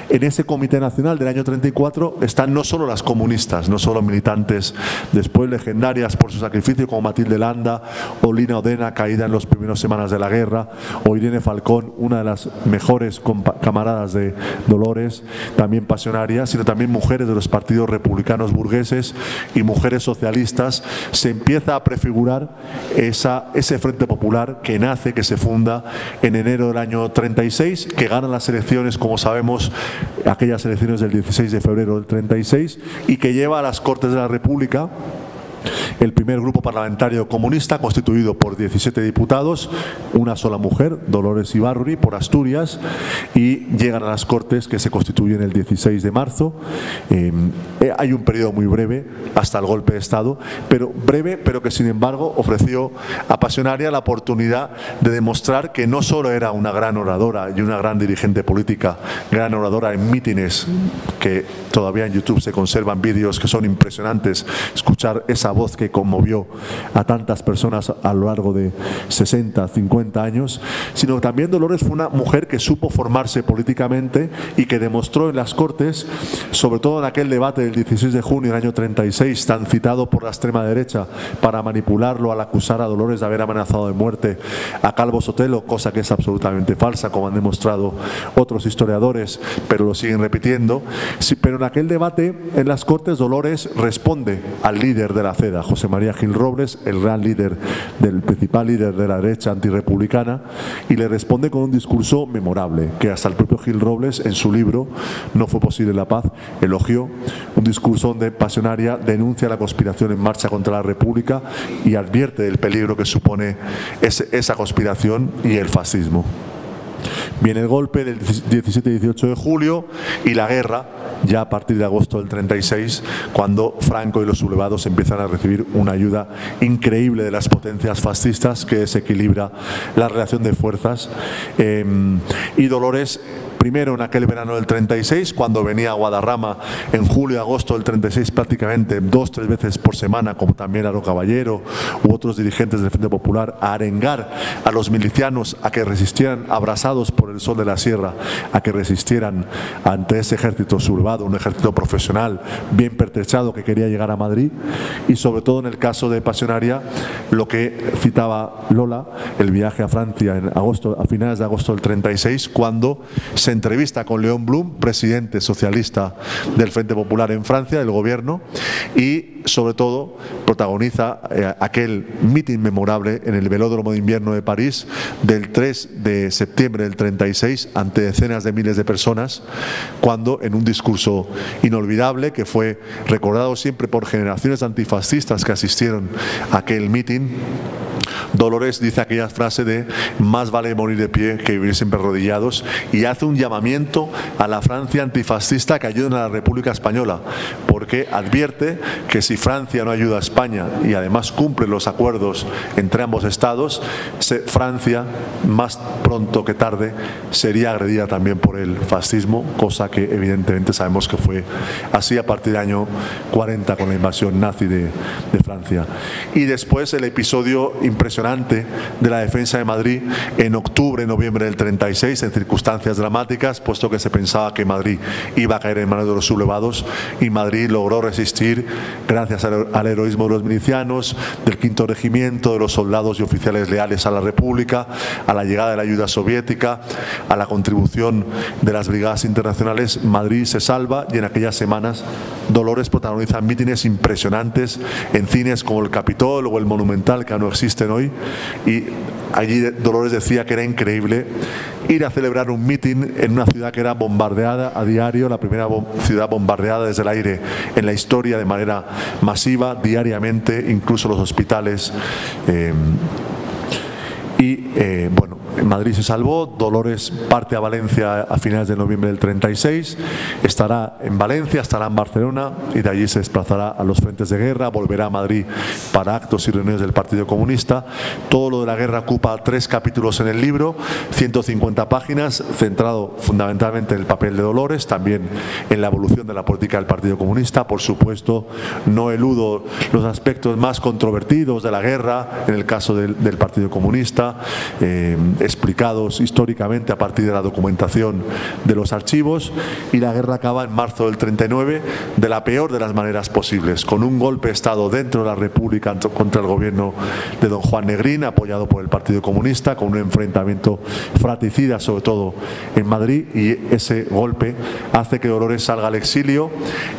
En ese Comité Nacional del año 34 están no solo las comunistas, no solo militantes después legendarias por su sacrificio como Matilde Landa o Lina Odena, caída en las primeras semanas de la guerra, o Irene Falcón, una de las mejores camaradas de Dolores, también pasionaria, sino también mujeres de los partidos republicanos burgueses y mujeres socialistas. Se empieza a prefigurar ese Frente Popular que nace, que se funda en enero del año 36, que gana las elecciones, como sabemos, aquellas elecciones del 16 de febrero del 36, y que lleva a las Cortes de la República el primer grupo parlamentario comunista, constituido por 17 diputados, una sola mujer, Dolores Ibarruri, por Asturias, y llegan a las Cortes, que se constituyen el 16 de marzo. Hay un periodo muy breve hasta el golpe de Estado, pero que sin embargo ofreció a Pasionaria la oportunidad de demostrar que no solo era una gran oradora y una gran dirigente política, gran oradora en mítines, que todavía en YouTube se conservan vídeos que son impresionantes, escuchar esa voz que conmovió a tantas personas a lo largo de 60, 50 años, sino que también Dolores fue una mujer que supo formarse políticamente y que demostró en las Cortes, sobre todo en aquel debate del 16 de junio del año 36, tan citado por la extrema derecha para manipularlo al acusar a Dolores de haber amenazado de muerte a Calvo Sotelo, cosa que es absolutamente falsa, como han demostrado otros historiadores, pero lo siguen repitiendo. Sí, pero en aquel debate en las Cortes Dolores responde al líder de la CEDA, José María Gil Robles, el gran líder, del principal líder de la derecha antirrepublicana, y le responde con un discurso memorable, que hasta el propio Gil Robles en su libro No fue posible la paz elogió, un discurso donde Pasionaria denuncia la conspiración en marcha contra la República y advierte del peligro que supone esa conspiración y el fascismo. Viene el golpe del 17 y 18 de julio y la guerra ya a partir de agosto del 36, cuando Franco y los sublevados empiezan a recibir una ayuda increíble de las potencias fascistas que desequilibra la relación de fuerzas. Y Dolores, primero en aquel verano del 36, cuando venía a Guadarrama en julio y agosto del 36 prácticamente 2-3 veces por semana, como también Aro Caballero u otros dirigentes del Frente Popular, a arengar a los milicianos a que resistieran, abrasados por el sol de la sierra, a que resistieran ante ese ejército sublevado, un ejército profesional bien pertrechado que quería llegar a Madrid. Y sobre todo en el caso de Pasionaria, lo que citaba Lola, el viaje a Francia en agosto, a finales de agosto del 36, cuando se entrevista con León Blum, presidente socialista del Frente Popular en Francia, del gobierno, y sobre todo protagoniza aquel mitin memorable en el Velódromo de Invierno de París del 3 de septiembre del 36 ante decenas de miles de personas, cuando en un discurso inolvidable que fue recordado siempre por generaciones antifascistas que asistieron a aquel mitin, Dolores dice aquella frase de más vale morir de pie que vivir siempre arrodillados, y hace un llamamiento a la Francia antifascista que ayuden a la República Española, porque advierte que si Francia no ayuda a España y además cumple los acuerdos entre ambos estados, Francia más pronto que tarde sería agredida también por el fascismo, cosa que evidentemente sabemos que fue así a partir del año 40 con la invasión nazi de Francia. Y después el episodio impresionante impresionante de la defensa de Madrid en octubre, noviembre del 36, en circunstancias dramáticas, puesto que se pensaba que Madrid iba a caer en manos de los sublevados, y Madrid logró resistir gracias al heroísmo de los milicianos, del Quinto Regimiento, de los soldados y oficiales leales a la República, a la llegada de la ayuda soviética, a la contribución de las brigadas internacionales. Madrid se salva, y en aquellas semanas Dolores protagoniza mítines impresionantes en cines como el Capitol o el Monumental, que no existen hoy, y allí Dolores decía que era increíble ir a celebrar un mitin en una ciudad que era bombardeada a diario, la primera ciudad bombardeada desde el aire en la historia de manera masiva, diariamente, incluso los hospitales. Bueno, Madrid se salvó. Dolores parte a Valencia a finales de noviembre del 36, estará en Valencia, estará en Barcelona, y de allí se desplazará a los frentes de guerra, volverá a Madrid para actos y reuniones del Partido Comunista. Todo lo de la guerra ocupa 3 capítulos en el libro, 150 páginas, centrado fundamentalmente en el papel de Dolores, también en la evolución de la política del Partido Comunista. Por supuesto, no eludo los aspectos más controvertidos de la guerra, en el caso del Partido Comunista, explicados históricamente a partir de la documentación de los archivos. Y la guerra acaba en marzo del 39 de la peor de las maneras posibles, con un golpe de Estado dentro de la República contra el gobierno de don Juan Negrín, apoyado por el Partido Comunista, con un enfrentamiento fratricida, sobre todo en Madrid, y ese golpe hace que Dolores salga al exilio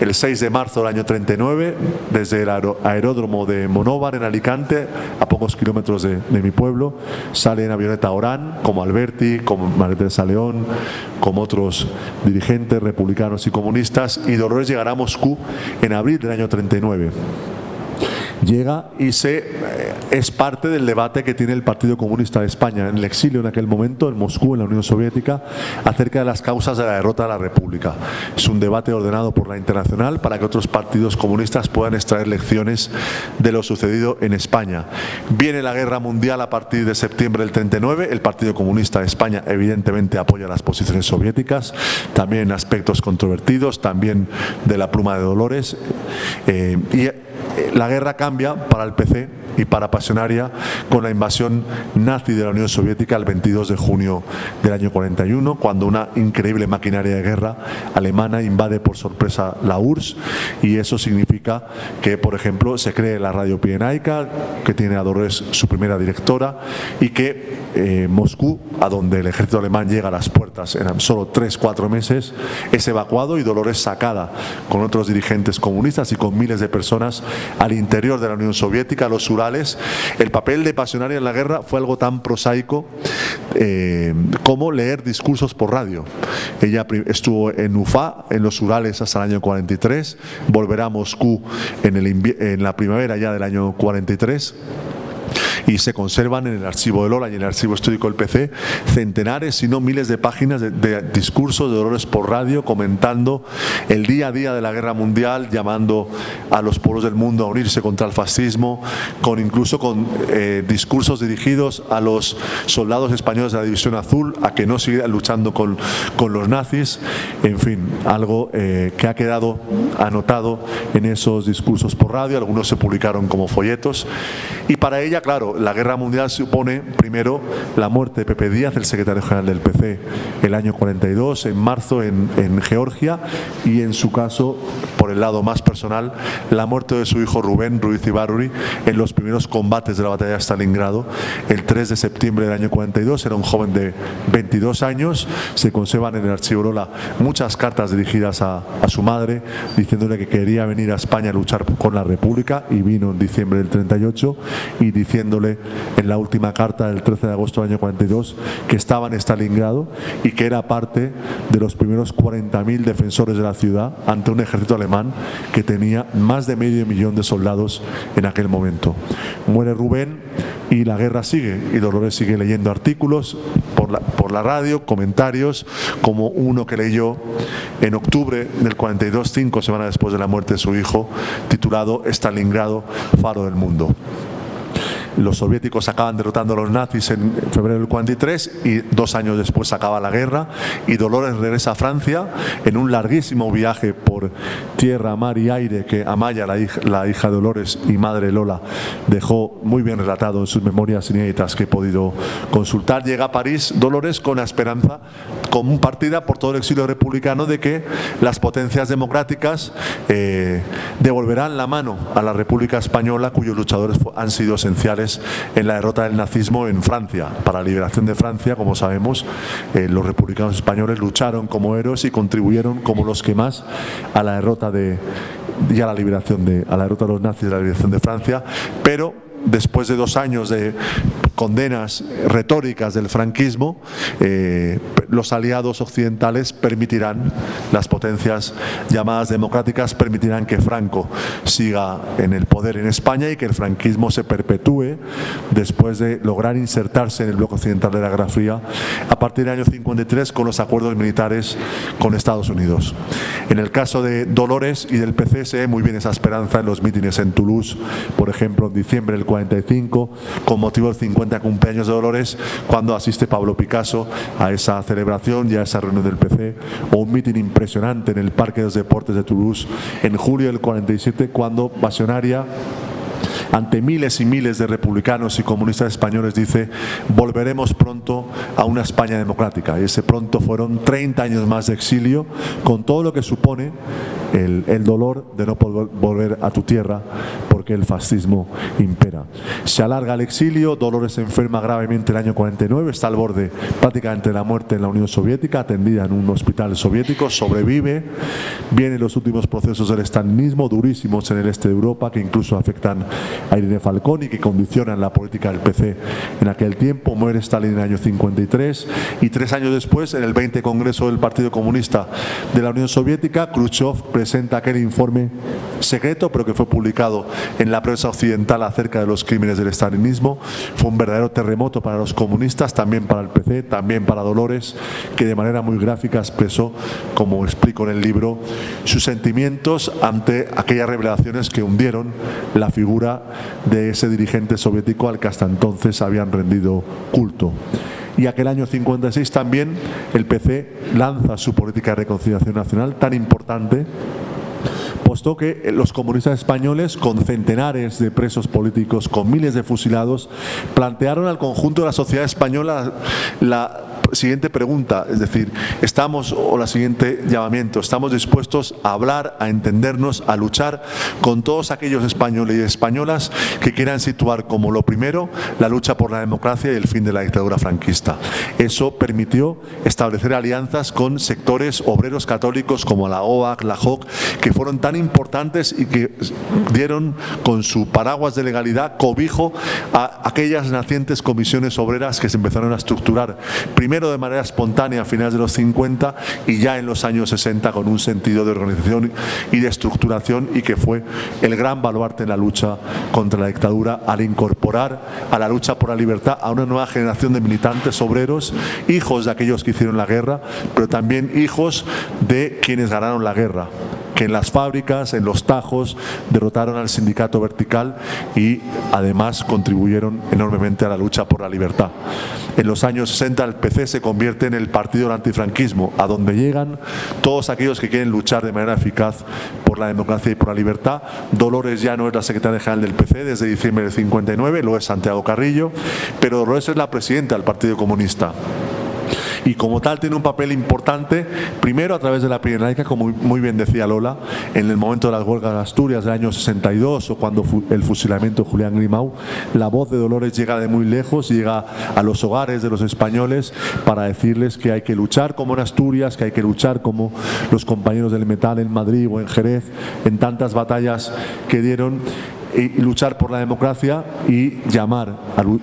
el 6 de marzo del año 39 desde el aeródromo de Monóvar, en Alicante, a pocos kilómetros de mi pueblo. Sale en avioneta Orán, como Alberti, como María Teresa León, como otros dirigentes republicanos y comunistas, y Dolores llegará a Moscú en abril del año 39. Llega y es parte del debate que tiene el Partido Comunista de España en el exilio en aquel momento, en Moscú, en la Unión Soviética, acerca de las causas de la derrota de la República. Es un debate ordenado por la Internacional para que otros partidos comunistas puedan extraer lecciones de lo sucedido en España. Viene la Guerra Mundial a partir de septiembre del 39. El Partido Comunista de España evidentemente apoya las posiciones soviéticas, también en aspectos controvertidos, también de la pluma de Dolores, y la guerra cambia para el PC y para Pasionaria con la invasión nazi de la Unión Soviética el 22 de junio del año 41, cuando una increíble maquinaria de guerra alemana invade por sorpresa la URSS, y eso significa que, por ejemplo, se cree la Radio Pirenaica, que tiene a Dolores su primera directora, y que Moscú, a donde el ejército alemán llega a las puertas en solo 3-4 meses, es evacuado, y Dolores sacada con otros dirigentes comunistas y con miles de personas al interior de la Unión Soviética, a los Urales. El papel de Pasionaria en la guerra fue algo tan prosaico como leer discursos por radio. Ella estuvo en Ufa, en los Urales, hasta el año 43, volverá a Moscú en la primavera ya del año 43. Y se conservan en el archivo de Lola y en el archivo histórico del PC centenares, si no miles de páginas de discursos de Dolores por radio, comentando el día a día de la guerra mundial, llamando a los pueblos del mundo a unirse contra el fascismo, incluso con discursos dirigidos a los soldados españoles de la División Azul a que no siguieran luchando con los nazis. En fin, algo que ha quedado anotado en esos discursos por radio. Algunos se publicaron como folletos, y para ella, claro, la guerra mundial supone primero la muerte de Pepe Díaz, el secretario general del PC, el año 42, en marzo en Georgia, y en su caso, por el lado más personal, la muerte de su hijo Rubén Ruiz Ibarruri en los primeros combates de la batalla de Stalingrado el 3 de septiembre del año 42. Era un joven de 22 años. Se conservan en el archivo Lola muchas cartas dirigidas a su madre, diciéndole que quería venir a España a luchar con la República, y vino en diciembre del 38, y diciéndole en la última carta del 13 de agosto del año 42 que estaba en Stalingrado y que era parte de los primeros 40.000 defensores de la ciudad ante un ejército alemán que tenía más de 500.000 de soldados en aquel momento. Muere Rubén y la guerra sigue, y Dolores sigue leyendo artículos por la radio, comentarios, como uno que leyó en octubre del 42, 5 semanas después de la muerte de su hijo, titulado Stalingrado, faro del mundo. Los soviéticos acaban derrotando a los nazis en febrero del 43 y 2 años después acaba la guerra y Dolores regresa a Francia en un larguísimo viaje por tierra, mar y aire que Amaya, la hija de Dolores y madre Lola, dejó muy bien relatado en sus memorias inéditas que he podido consultar. Llega a París Dolores con la esperanza compartida por todo el exilio republicano de que las potencias democráticas devolverán la mano a la República Española, cuyos luchadores han sido esenciales en la derrota del nazismo en Francia. Para la liberación de Francia, como sabemos, los republicanos españoles lucharon como héroes y contribuyeron como los que más a la derrota de los nazis, de la liberación de Francia, pero después de 2 años de condenas retóricas del franquismo, los aliados occidentales permitirán, las potencias llamadas democráticas permitirán que Franco siga en el poder en España y que el franquismo se perpetúe después de lograr insertarse en el bloque occidental de la Guerra Fría a partir del año 53 con los acuerdos militares con Estados Unidos. En el caso de Dolores y del PC se ve muy bien esa esperanza en los mítines en Toulouse, por ejemplo, en diciembre del 45, con motivo del 50 cumpleaños de Dolores, cuando asiste Pablo Picasso a esa celebración y a esa reunión del PC, o un mitin impresionante en el Parque de los Deportes de Toulouse en julio del 47, cuando Bassonaria, ante miles y miles de republicanos y comunistas españoles, dice: volveremos pronto a una España democrática. Y ese pronto fueron 30 años más de exilio, con todo lo que supone el dolor de no poder volver a tu tierra porque el fascismo impera. Se alarga el exilio, Dolores se enferma gravemente el año 49, está al borde prácticamente de la muerte en la Unión Soviética, atendida en un hospital soviético, sobrevive, vienen los últimos procesos del estalinismo durísimos en el este de Europa que incluso afectan a Irene Falcón y que condicionan la política del PC en aquel tiempo. Muere Stalin en el año 53 y 3 años después, en el 20 Congreso del Partido Comunista de la Unión Soviética, Khrushchev presenta aquel informe secreto pero que fue publicado en la prensa occidental acerca de los crímenes del estalinismo. Fue un verdadero terremoto para los comunistas, también para el PC, también para Dolores, que de manera muy gráfica expresó, como explico en el libro, sus sentimientos ante aquellas revelaciones que hundieron la figura de ese dirigente soviético al que hasta entonces habían rendido culto. Y aquel año 56 también el PC lanza su política de reconciliación nacional tan importante, puesto que los comunistas españoles, con centenares de presos políticos, con miles de fusilados, plantearon al conjunto de la sociedad española la siguiente pregunta, es decir, la siguiente llamamiento: estamos dispuestos a hablar, a entendernos, a luchar con todos aquellos españoles y españolas que quieran situar como lo primero la lucha por la democracia y el fin de la dictadura franquista. Eso permitió establecer alianzas con sectores obreros católicos como la OAC, la JOC, que fueron tan importantes y que dieron con su paraguas de legalidad cobijo a aquellas nacientes comisiones obreras que se empezaron a estructurar primero de manera espontánea a finales de los 50 y ya en los años 60 con un sentido de organización y de estructuración, y que fue el gran baluarte en la lucha contra la dictadura al incorporar a la lucha por la libertad a una nueva generación de militantes obreros, hijos de aquellos que hicieron la guerra, pero también hijos de quienes ganaron la guerra, que en las fábricas, en los tajos, derrotaron al sindicato vertical y además contribuyeron enormemente a la lucha por la libertad. En los años 60 el PC se convierte en el partido del antifranquismo, a donde llegan todos aquellos que quieren luchar de manera eficaz por la democracia y por la libertad. Dolores ya no es la secretaria general del PC desde diciembre del 59, lo es Santiago Carrillo, pero Dolores es la presidenta del Partido Comunista. Y como tal tiene un papel importante, primero a través de la Pirenaica, como muy bien decía Lola, en el momento de las huelgas de Asturias del año 62 o cuando el fusilamiento de Julián Grimau, la voz de Dolores llega de muy lejos, llega a los hogares de los españoles para decirles que hay que luchar como en Asturias, que hay que luchar como los compañeros del Metal en Madrid o en Jerez, en tantas batallas que dieron, y luchar por la democracia y llamar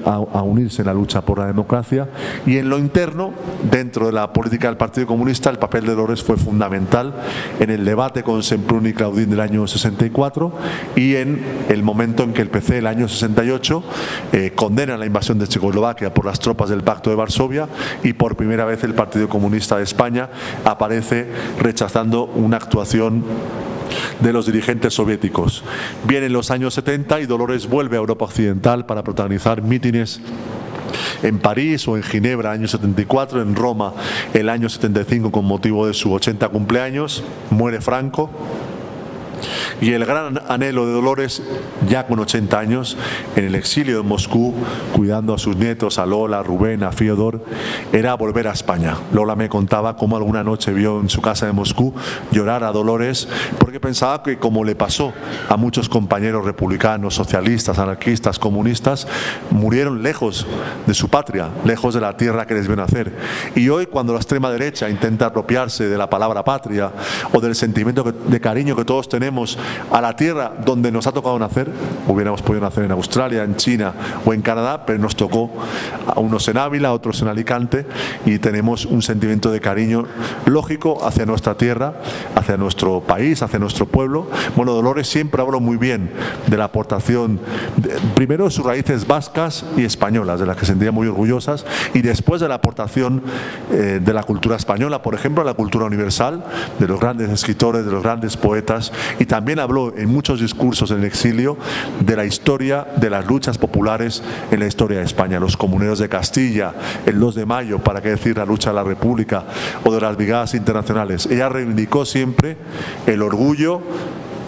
a unirse en la lucha por la democracia. Y en lo interno, dentro de la política del Partido Comunista, el papel de Dolores fue fundamental en el debate con Semprún y Claudín del año 64 y en el momento en que el PC, el año 68, condena la invasión de Checoslovaquia por las tropas del Pacto de Varsovia, y por primera vez el Partido Comunista de España aparece rechazando una actuación de los dirigentes soviéticos. Vienen los años 70 y Dolores vuelve a Europa Occidental para protagonizar mítines en París o en Ginebra, año 74, en Roma, el año 75, con motivo de su 80 cumpleaños. Muere Franco. Y el gran anhelo de Dolores, ya con 80 años, en el exilio en Moscú, cuidando a sus nietos, a Lola, a Rubén, a Fiodor, era volver a España. Lola me contaba cómo alguna noche vio en su casa de Moscú llorar a Dolores, porque pensaba que, como le pasó a muchos compañeros republicanos, socialistas, anarquistas, comunistas, murieron lejos de su patria, lejos de la tierra que les vio nacer. Y hoy, cuando la extrema derecha intenta apropiarse de la palabra patria o del sentimiento de cariño que todos tenemos a la tierra donde nos ha tocado nacer, hubiéramos podido nacer en Australia, en China o en Canadá, pero nos tocó a unos en Ávila, a otros en Alicante, y tenemos un sentimiento de cariño lógico hacia nuestra tierra, hacia nuestro país, hacia nuestro pueblo. Bueno, Dolores siempre habló muy bien de la aportación, primero de sus raíces vascas y españolas, de las que se sentía muy orgullosas, y después de la aportación de la cultura española, por ejemplo, la cultura universal, de los grandes escritores, de los grandes poetas, y también habló en muchos discursos en el exilio de la historia de las luchas populares en la historia de España, los comuneros de Castilla, el 2 de mayo, para qué decir la lucha de la República, o de las brigadas internacionales. Ella reivindicó siempre el orgullo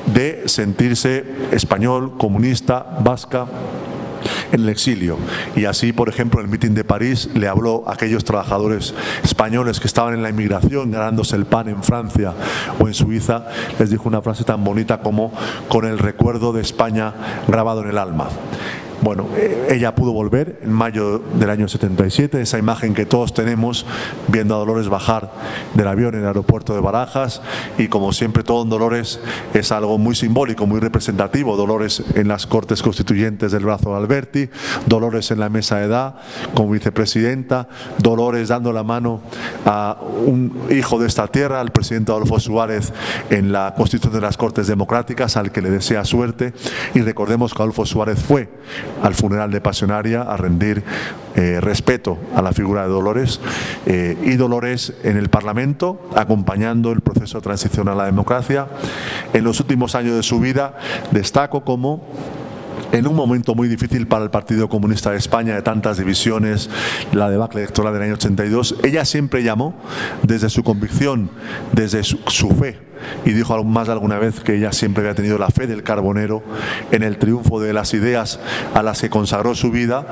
de sentirse español, comunista, vasca, en el exilio. Y así, por ejemplo, en el mitin de París le habló a aquellos trabajadores españoles que estaban en la inmigración ganándose el pan en Francia o en Suiza. Les dijo una frase tan bonita como: con el recuerdo de España grabado en el alma. Bueno, ella pudo volver en mayo del año 77, esa imagen que todos tenemos viendo a Dolores bajar del avión en el aeropuerto de Barajas, y como siempre todo en Dolores es algo muy simbólico, muy representativo. Dolores en las Cortes Constituyentes del brazo de Alberti, Dolores en la mesa de edad como vicepresidenta, Dolores dando la mano a un hijo de esta tierra, al presidente Adolfo Suárez, en la Constitución de las Cortes Democráticas, al que le desea suerte. Y recordemos que Adolfo Suárez fue al funeral de Pasionaria a rendir respeto a la figura de Dolores, y Dolores en el Parlamento acompañando el proceso de transición a la democracia. En los últimos años de su vida destaco como, en un momento muy difícil para el Partido Comunista de España, de tantas divisiones, la debacle electoral del año 82, ella siempre llamó desde su convicción, desde su fe, y dijo más de alguna vez que ella siempre había tenido la fe del carbonero en el triunfo de las ideas a las que consagró su vida.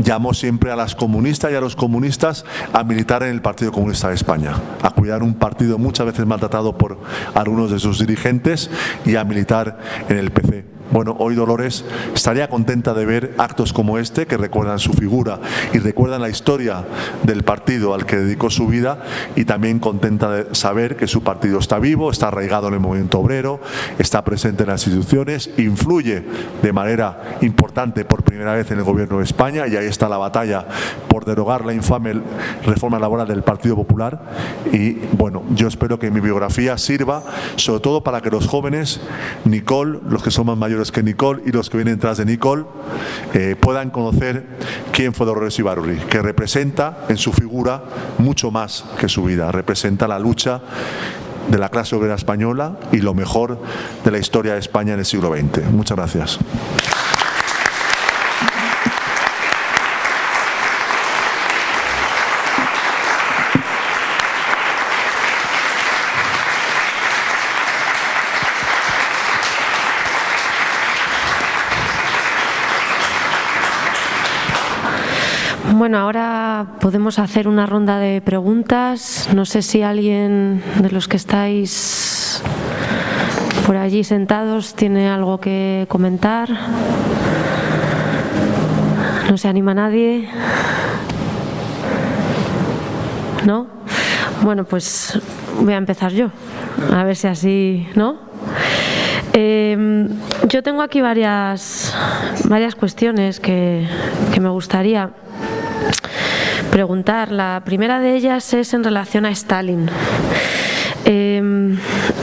Llamó siempre a las comunistas y a los comunistas a militar en el Partido Comunista de España, a cuidar un partido muchas veces maltratado por algunos de sus dirigentes, y a militar en el PC. Bueno, hoy Dolores estaría contenta de ver actos como este, que recuerdan su figura y recuerdan la historia del partido al que dedicó su vida, y también contenta de saber que su partido está vivo, está arraigado en el movimiento obrero, está presente en las instituciones, influye de manera importante por primera vez en el gobierno de España, y ahí está la batalla por derogar la infame reforma laboral del Partido Popular. Y bueno, yo espero que mi biografía sirva sobre todo para que los jóvenes, Nicole, los que son más mayores que Nicole y los que vienen tras de Nicole, puedan conocer quién fue Dolores Ibárruri, que representa en su figura mucho más que su vida, representa la lucha de la clase obrera española y lo mejor de la historia de España en el siglo XX. Muchas gracias. Bueno, ahora podemos hacer una ronda de preguntas. No sé si alguien de los que estáis por allí sentados tiene algo que comentar. ¿No se anima nadie? ¿No? Bueno, pues voy a empezar yo, a ver si así, ¿no? Yo tengo aquí varias cuestiones que me gustaría preguntar. La primera de ellas es en relación a Stalin. En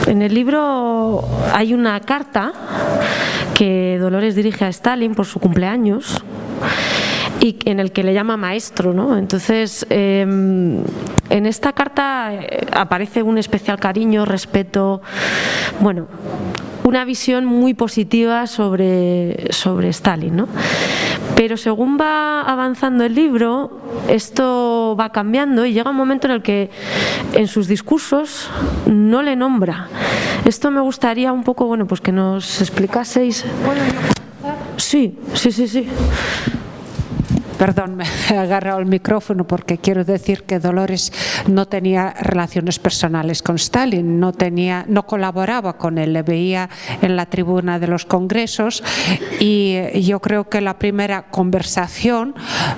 el libro hay una carta que Dolores dirige a Stalin por su cumpleaños, y en el que le llama maestro, ¿no? Entonces, en esta carta aparece un especial cariño, respeto, bueno, una visión muy positiva sobre Stalin, ¿no? Pero según va avanzando el libro, esto va cambiando y llega un momento en el que en sus discursos no le nombra. Esto me gustaría un poco, bueno, pues que nos explicaseis. Sí. Perdón, me he agarrado el micrófono porque quiero decir que Dolores no tenía relaciones personales con Stalin, no colaboraba con él, le veía en la tribuna de los congresos y yo creo que la primera conversación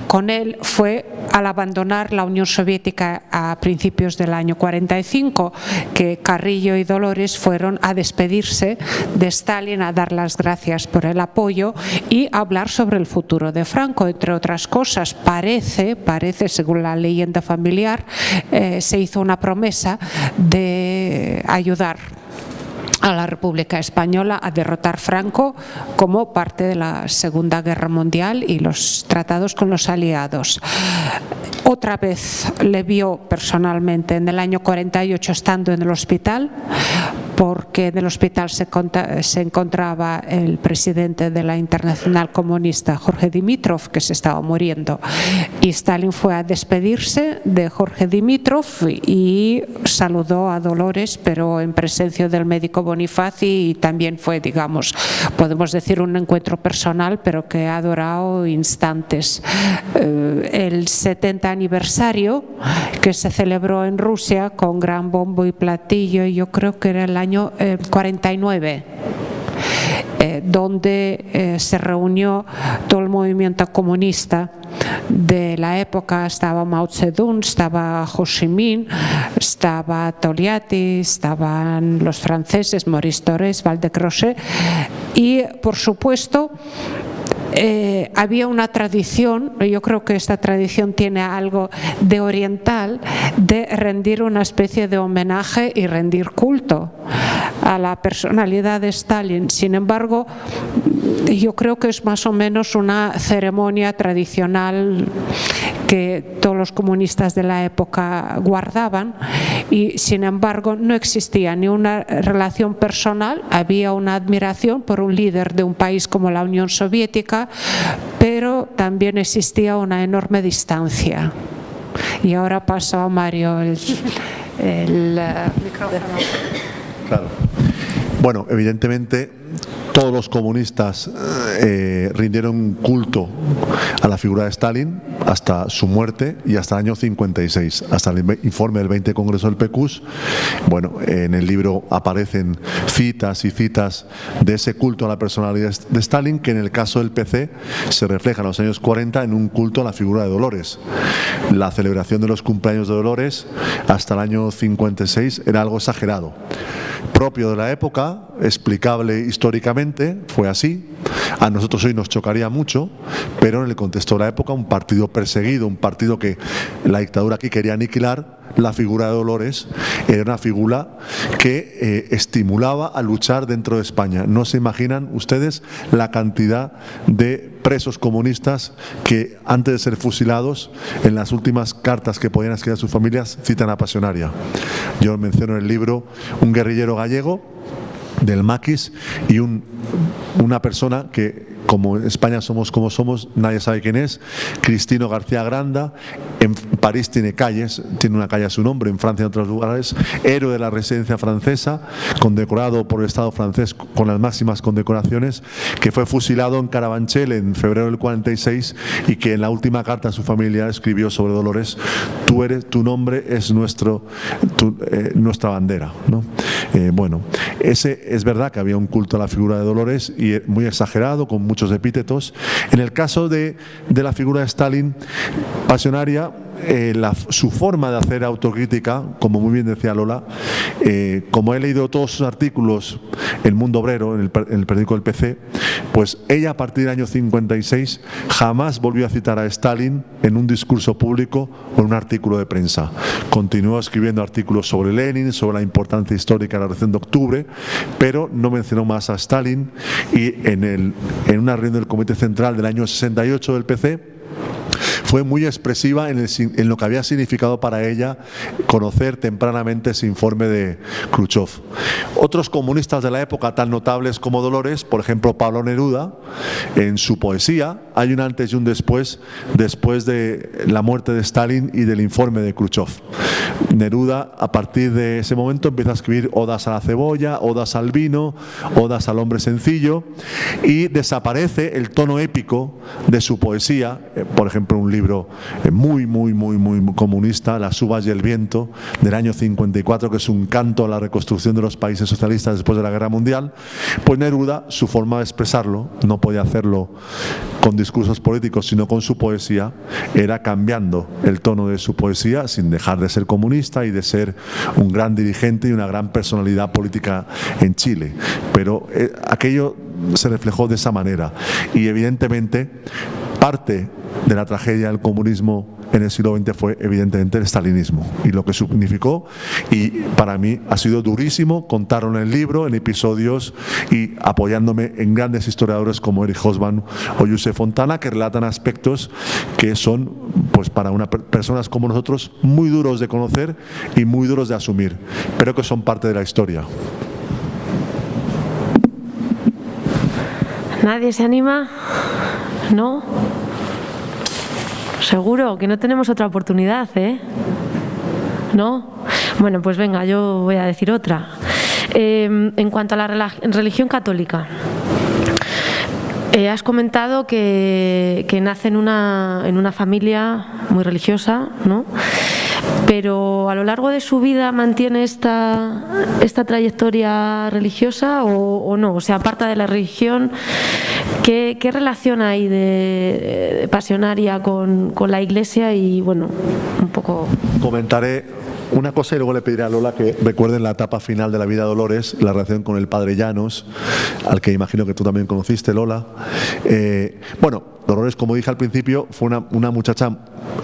con él fue al abandonar la Unión Soviética a principios del año 45, que Carrillo y Dolores fueron a despedirse de Stalin, a dar las gracias por el apoyo y a hablar sobre el futuro de Franco, entre otras cosas. Parece, según la leyenda familiar, se hizo una promesa de ayudar a la República Española a derrotar Franco como parte de la Segunda Guerra Mundial y los tratados con los aliados. Otra vez le vio personalmente en el año 48 estando en el hospital, porque en el hospital se encontraba el presidente de la Internacional Comunista, Jorge Dimitrov, que se estaba muriendo. Y Stalin fue a despedirse de Jorge Dimitrov y saludó a Dolores, pero en presencia del médico Bonifaci, y también fue, digamos, podemos decir un encuentro personal, pero que ha durado instantes. El 70 aniversario que se celebró en Rusia con gran bombo y platillo, yo creo que era el año 49, donde se reunió todo el movimiento comunista de la época. Estaba Mao Zedong, estaba Ho Chi Minh, estaba Togliatti, estaban los franceses, Maurice Thorez, Val-de-Crochet, y por supuesto había una tradición, yo creo que esta tradición tiene algo de oriental, de rendir una especie de homenaje y rendir culto a la personalidad de Stalin. Sin embargo, yo creo que es más o menos una ceremonia tradicional que todos los comunistas de la época guardaban, y sin embargo no existía ni una relación personal. Había una admiración por un líder de un país como la Unión Soviética, pero también existía una enorme distancia. Y ahora paso a Mario el micrófono. Claro. Bueno, evidentemente todos los comunistas rindieron culto a la figura de Stalin hasta su muerte y hasta el año 56, hasta el informe del 20 Congreso del PQS. Bueno, en el libro aparecen citas y citas de ese culto a la personalidad de Stalin, que en el caso del PC se refleja en los años 40 en un culto a la figura de Dolores. La celebración de los cumpleaños de Dolores hasta el año 56 era algo exagerado, propio de la época, explicable históricamente, fue así. A nosotros hoy nos chocaría mucho, pero en el contexto de la época, un partido perseguido, un partido que la dictadura aquí quería aniquilar, la figura de Dolores era una figura que estimulaba a luchar dentro de España. No se imaginan ustedes la cantidad de presos comunistas que antes de ser fusilados, en las últimas cartas que podían escribir a sus familias, citan a Pasionaria. Yo menciono en el libro un guerrillero gallego del Maquis y una persona que, como en España somos como somos, nadie sabe quién es, Cristino García Granda. En París tiene calles, tiene una calle a su nombre, en Francia en otros lugares, héroe de la residencia francesa, condecorado por el Estado francés con las máximas condecoraciones, que fue fusilado en Carabanchel en febrero del 46 y que en la última carta a su familia escribió sobre Dolores: tu nombre es nuestra bandera, ¿no? Bueno, es verdad que había un culto a la figura de Dolores y muy exagerado, con muchos epítetos. En el caso de la figura de Stalin, Pasionaria, su forma de hacer autocrítica, como muy bien decía Lola, como he leído todos sus artículos, El Mundo Obrero, en el periódico del PC, pues ella a partir del año 56 jamás volvió a citar a Stalin en un discurso público o en un artículo de prensa. Continuó escribiendo artículos sobre Lenin, sobre la importancia histórica de la Revolución de Octubre, pero no mencionó más a Stalin, y en una reunión del Comité Central del año 68 del PC, fue muy expresiva en lo que había significado para ella conocer tempranamente ese informe de Khrushchev. Otros comunistas de la época tan notables como Dolores, por ejemplo Pablo Neruda, en su poesía hay un antes y un después de la muerte de Stalin y del informe de Khrushchev. Neruda, a partir de ese momento, empieza a escribir odas a la cebolla, odas al vino, odas al hombre sencillo, y desaparece el tono épico de su poesía. Por ejemplo, un libro muy comunista, Las uvas y el viento, del año 54, que es un canto a la reconstrucción de los países socialistas después de la Guerra Mundial. Pues Neruda, su forma de expresarlo, no podía hacerlo con discursos políticos, sino con su poesía, era cambiando el tono de su poesía sin dejar de ser comunista y de ser un gran dirigente y una gran personalidad política en Chile. Pero aquello se reflejó de esa manera y evidentemente parte de la tragedia del comunismo en el siglo XX fue evidentemente el estalinismo y lo que significó, y para mí ha sido durísimo contarlo en el libro, en episodios, y apoyándome en grandes historiadores como Erich Hobsbawm o Josep Fontana, que relatan aspectos que son, pues para personas como nosotros, muy duros de conocer y muy duros de asumir, pero que son parte de la historia. ¿Nadie se anima? ¿No? Seguro que no tenemos otra oportunidad, ¿eh? ¿No? Bueno, pues venga, yo voy a decir otra. En cuanto a la religión católica, has comentado que nace en una familia muy religiosa, ¿no? Pero a lo largo de su vida mantiene esta trayectoria religiosa o no, o sea, aparte de la religión, ¿qué relación hay de pasionaria con la Iglesia? Y bueno, un poco... Comentaré una cosa y luego le pediré a Lola que recuerden la etapa final de la vida de Dolores, la relación con el padre Llanos, al que imagino que tú también conociste, Lola. Bueno, Dolores, como dije al principio, fue una muchacha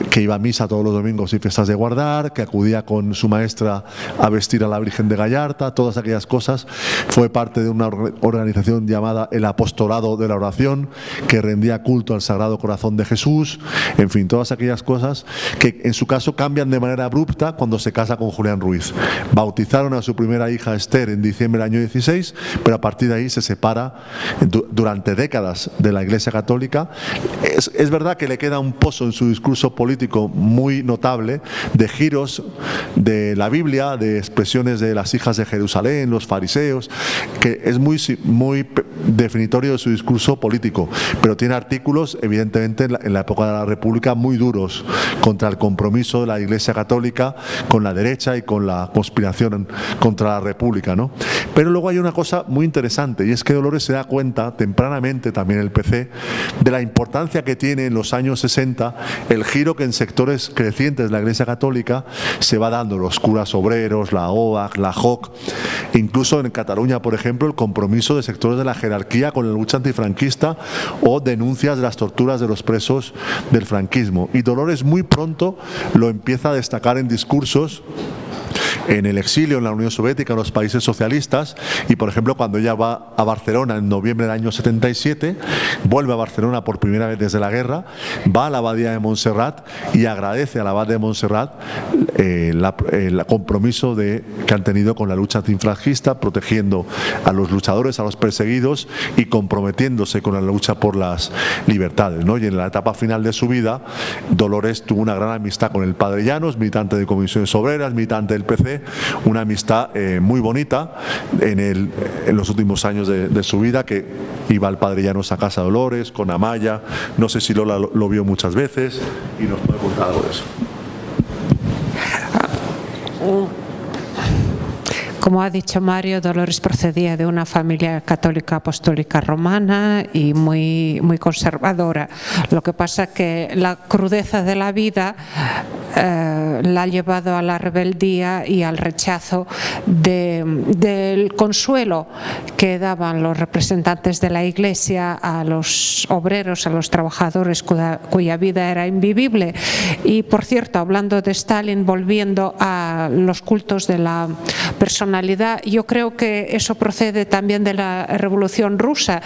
que iba a misa todos los domingos y fiestas de guardar, que acudía con su maestra a vestir a la Virgen de Gallarta, todas aquellas cosas. Fue parte de una organización llamada el Apostolado de la Oración, que rendía culto al Sagrado Corazón de Jesús. En fin, todas aquellas cosas que en su caso cambian de manera abrupta cuando se casa con Julián Ruiz. Bautizaron a su primera hija Esther en diciembre del año 16, pero a partir de ahí se separa durante décadas de la Iglesia Católica. Es verdad que le queda un pozo en su discurso político muy notable de giros de la Biblia, de expresiones de las hijas de Jerusalén, los fariseos, que es muy definitorio de su discurso político, pero tiene artículos evidentemente en la época de la República muy duros contra el compromiso de la Iglesia Católica con la derecha y con la conspiración contra la República, ¿no? Pero luego hay una cosa muy interesante, y es que Dolores se da cuenta tempranamente, también el PC, de la importancia que tiene en los años 60 el giro que en sectores crecientes de la Iglesia Católica se va dando, los curas obreros, la OAC, la JOC, incluso en Cataluña, por ejemplo, el compromiso de sectores de la jerarquía con la lucha antifranquista o denuncias de las torturas de los presos del franquismo. Y Dolores muy pronto lo empieza a destacar en discursos en el exilio en la Unión Soviética, en los países socialistas, y por ejemplo cuando ella va a Barcelona en noviembre del año 77, vuelve a Barcelona por primera vez desde la guerra, va a la abadía de Montserrat y agradece al abad de Montserrat el compromiso que han tenido con la lucha antifranquista, protegiendo a los luchadores, a los perseguidos y comprometiéndose con la lucha por las libertades, ¿no? Y en la etapa final de su vida, Dolores tuvo una gran amistad con el padre Llanos, militante de Comisiones Obreras, militante del PC, una amistad muy bonita en los últimos años de su vida, que iba al padre Llanos a casa de Dolores, con Amaya, no sé si Lola lo vio muchas veces y nos puede contar algo de eso. Como ha dicho Mario, Dolores procedía de una familia católica apostólica romana y muy conservadora. Lo que pasa es que la crudeza de la vida la ha llevado a la rebeldía y al rechazo del consuelo que daban los representantes de la Iglesia a los obreros, a los trabajadores cuya vida era invivible. Y por cierto, hablando de Stalin, volviendo a los cultos de la personalidad, yo creo que eso procede también de la Revolución Rusa.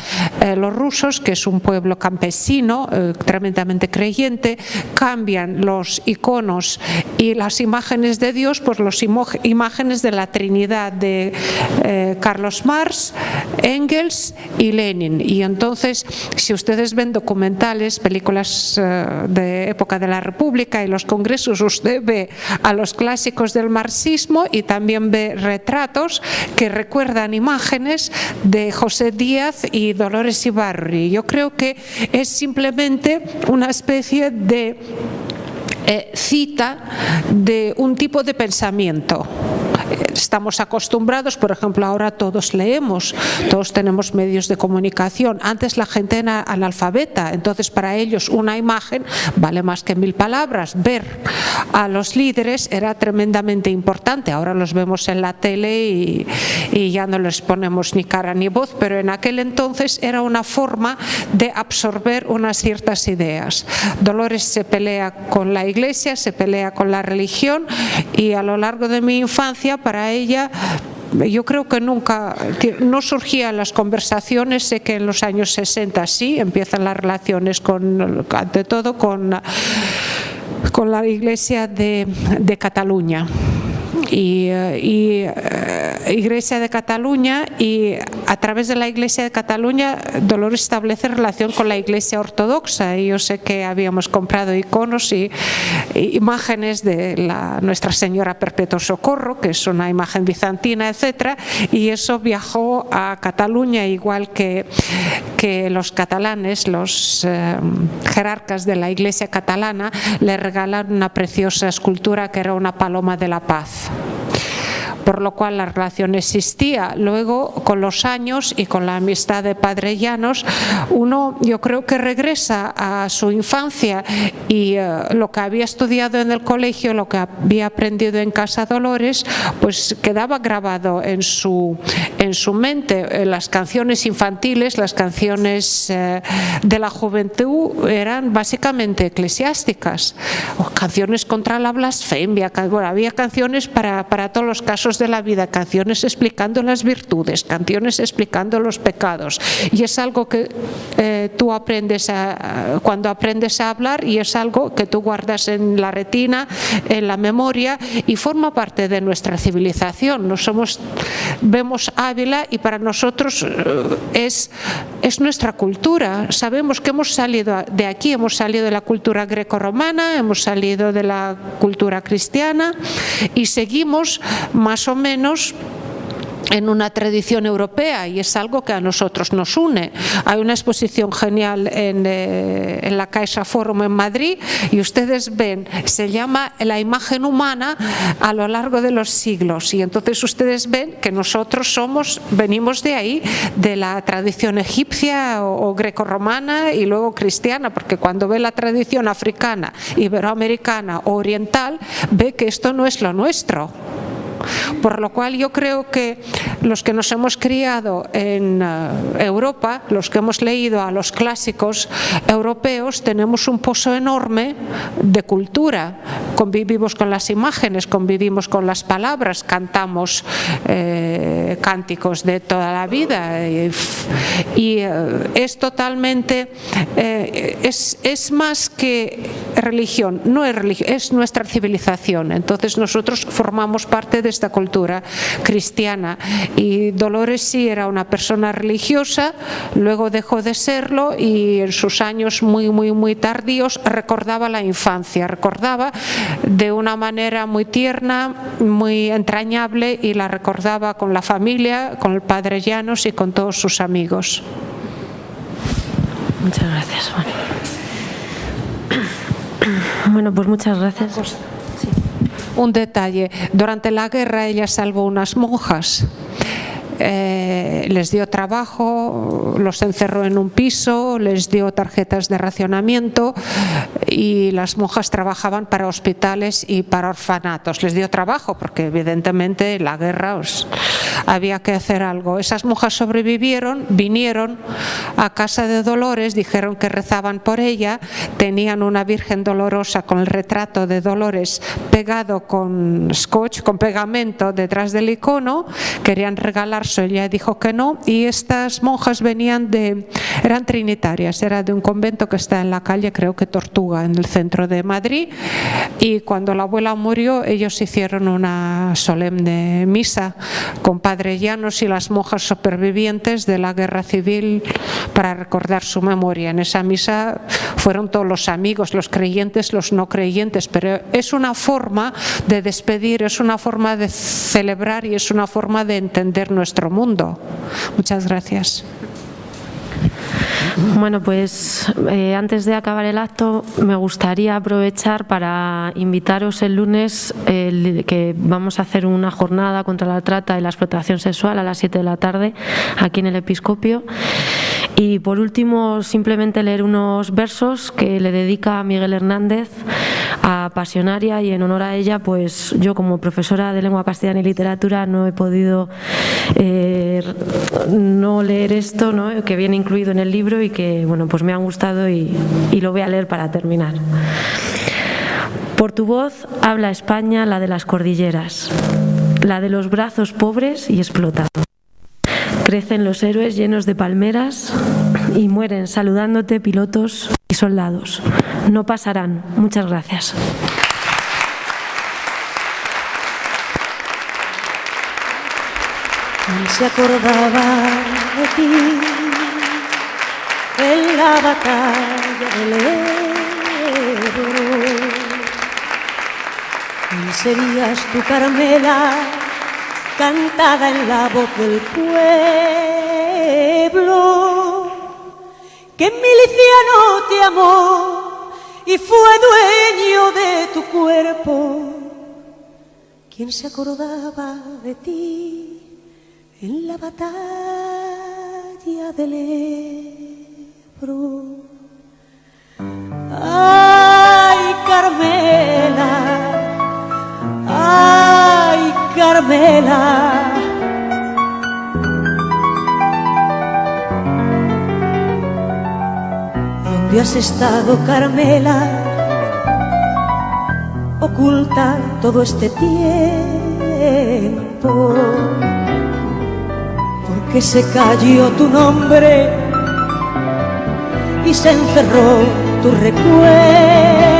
Los rusos, que es un pueblo campesino, tremendamente creyente, cambian los iconos y las imágenes de Dios por las imágenes de la Trinidad de Carlos Marx, Engels y Lenin. Y entonces, si ustedes ven documentales, películas de época de la República y los congresos, usted ve a los clásicos del marxismo y también ve retratos que recuerdan imágenes de José Díaz y Dolores Ibarri. Yo creo que es simplemente una especie de cita de un tipo de pensamiento. Estamos acostumbrados, por ejemplo, ahora todos leemos, todos tenemos medios de comunicación. Antes la gente era analfabeta, entonces para ellos una imagen vale más que 1000 palabras. Ver a los líderes era tremendamente importante. Ahora los vemos en la tele y ya no les ponemos ni cara ni voz, pero en aquel entonces era una forma de absorber unas ciertas ideas. Dolores se pelea con la Iglesia, se pelea con la religión, y a lo largo de mi infancia, para ella, yo creo que nunca, no surgían las conversaciones. Sé que en los años 60 sí, empiezan las relaciones ante todo con la Iglesia de Cataluña. Iglesia de Cataluña, y a través de la Iglesia de Cataluña Dolores establece relación con la Iglesia ortodoxa, y yo sé que habíamos comprado iconos y imágenes de Nuestra Señora Perpetuo Socorro, que es una imagen bizantina, etcétera, y eso viajó a Cataluña, igual que los catalanes, los jerarcas de la Iglesia catalana le regalaron una preciosa escultura que era una paloma de la paz. Por lo cual la relación existía. Luego, con los años y con la amistad de Padre Llanos, uno, yo creo que regresa a su infancia, y lo que había estudiado en el colegio, lo que había aprendido en Casa Dolores, pues quedaba grabado en su mente. Las canciones infantiles, las canciones de la juventud eran básicamente eclesiásticas, canciones contra la blasfemia. Bueno, había canciones para todos los casos de la vida, canciones explicando las virtudes, canciones explicando los pecados, y es algo que tú aprendes cuando aprendes a hablar, y es algo que tú guardas en la retina, en la memoria, y forma parte de nuestra civilización. Vemos Ávila y para nosotros es nuestra cultura. Sabemos que hemos salido de aquí, hemos salido de la cultura grecorromana, hemos salido de la cultura cristiana, y seguimos más o menos en una tradición europea, y es algo que a nosotros nos une. Hay una exposición genial en la Caixa Forum en Madrid, y ustedes ven, se llama La imagen humana a lo largo de los siglos, y entonces ustedes ven que nosotros venimos de ahí, de la tradición egipcia o grecorromana y luego cristiana, porque cuando ve la tradición africana, iberoamericana o oriental, ve que esto no es lo nuestro. Por lo cual yo creo que los que nos hemos criado en Europa, los que hemos leído a los clásicos europeos, tenemos un pozo enorme de cultura. Convivimos con las imágenes, convivimos con las palabras, cantamos cánticos de toda la vida, y es totalmente, es más que religión, no es religión, es nuestra civilización. Entonces nosotros formamos parte de esta cultura cristiana, y Dolores sí era una persona religiosa, luego dejó de serlo, y en sus años muy tardíos recordaba la infancia, recordaba de una manera muy tierna, muy entrañable, y la recordaba con la familia, con el Padre Llanos y con todos sus amigos. Muchas gracias, Juan. Bueno, pues muchas gracias. Un detalle, durante la guerra ella salvó unas monjas. les dio trabajo, los encerró en un piso, les dio tarjetas de racionamiento y las monjas trabajaban para hospitales y para orfanatos. Les dio trabajo porque evidentemente la guerra había que hacer algo. Esas monjas sobrevivieron, vinieron a casa de Dolores, dijeron que rezaban por ella, tenían una Virgen Dolorosa con el retrato de Dolores pegado con scotch, con pegamento detrás del icono, querían regalarse, ella dijo que no, y estas monjas eran trinitarias, era de un convento que está en la calle, creo que Tortuga, en el centro de Madrid, y cuando la abuela murió ellos hicieron una solemne misa con Padre Llanos y las monjas supervivientes de la guerra civil para recordar su memoria. En esa misa fueron todos los amigos, los creyentes, los no creyentes, pero es una forma de despedir, es una forma de celebrar y es una forma de entender nuestro mundo. Muchas gracias. Bueno, pues antes de acabar el acto me gustaría aprovechar para invitaros el lunes que vamos a hacer una jornada contra la trata y la explotación sexual a las 7 de la tarde aquí en el Episcopio. Y por último, simplemente leer unos versos que le dedica Miguel Hernández a Pasionaria, y en honor a ella, pues yo como profesora de lengua castellana y literatura no he podido no leer esto, ¿no?, que viene incluido en el libro y que, bueno, pues me han gustado y lo voy a leer para terminar. Por tu voz habla España, la de las cordilleras, la de los brazos pobres y explotados. Crecen los héroes llenos de palmeras y mueren saludándote pilotos y soldados. No pasarán. Muchas gracias. ¿Quién se acordaba de ti en la batalla del Ebro? ¿Quién serías tú, Carmela, cantada en la voz del pueblo? ¿Qué miliciano te amó y fue dueño de tu cuerpo? ¿Quién se acordaba de ti en la batalla del Ebro? ¡Ay, Carmela! ¡Ay, Carmela! ¿Dónde has estado, Carmela, oculta todo este tiempo? Porque se cayó tu nombre y se encerró tu recuerdo.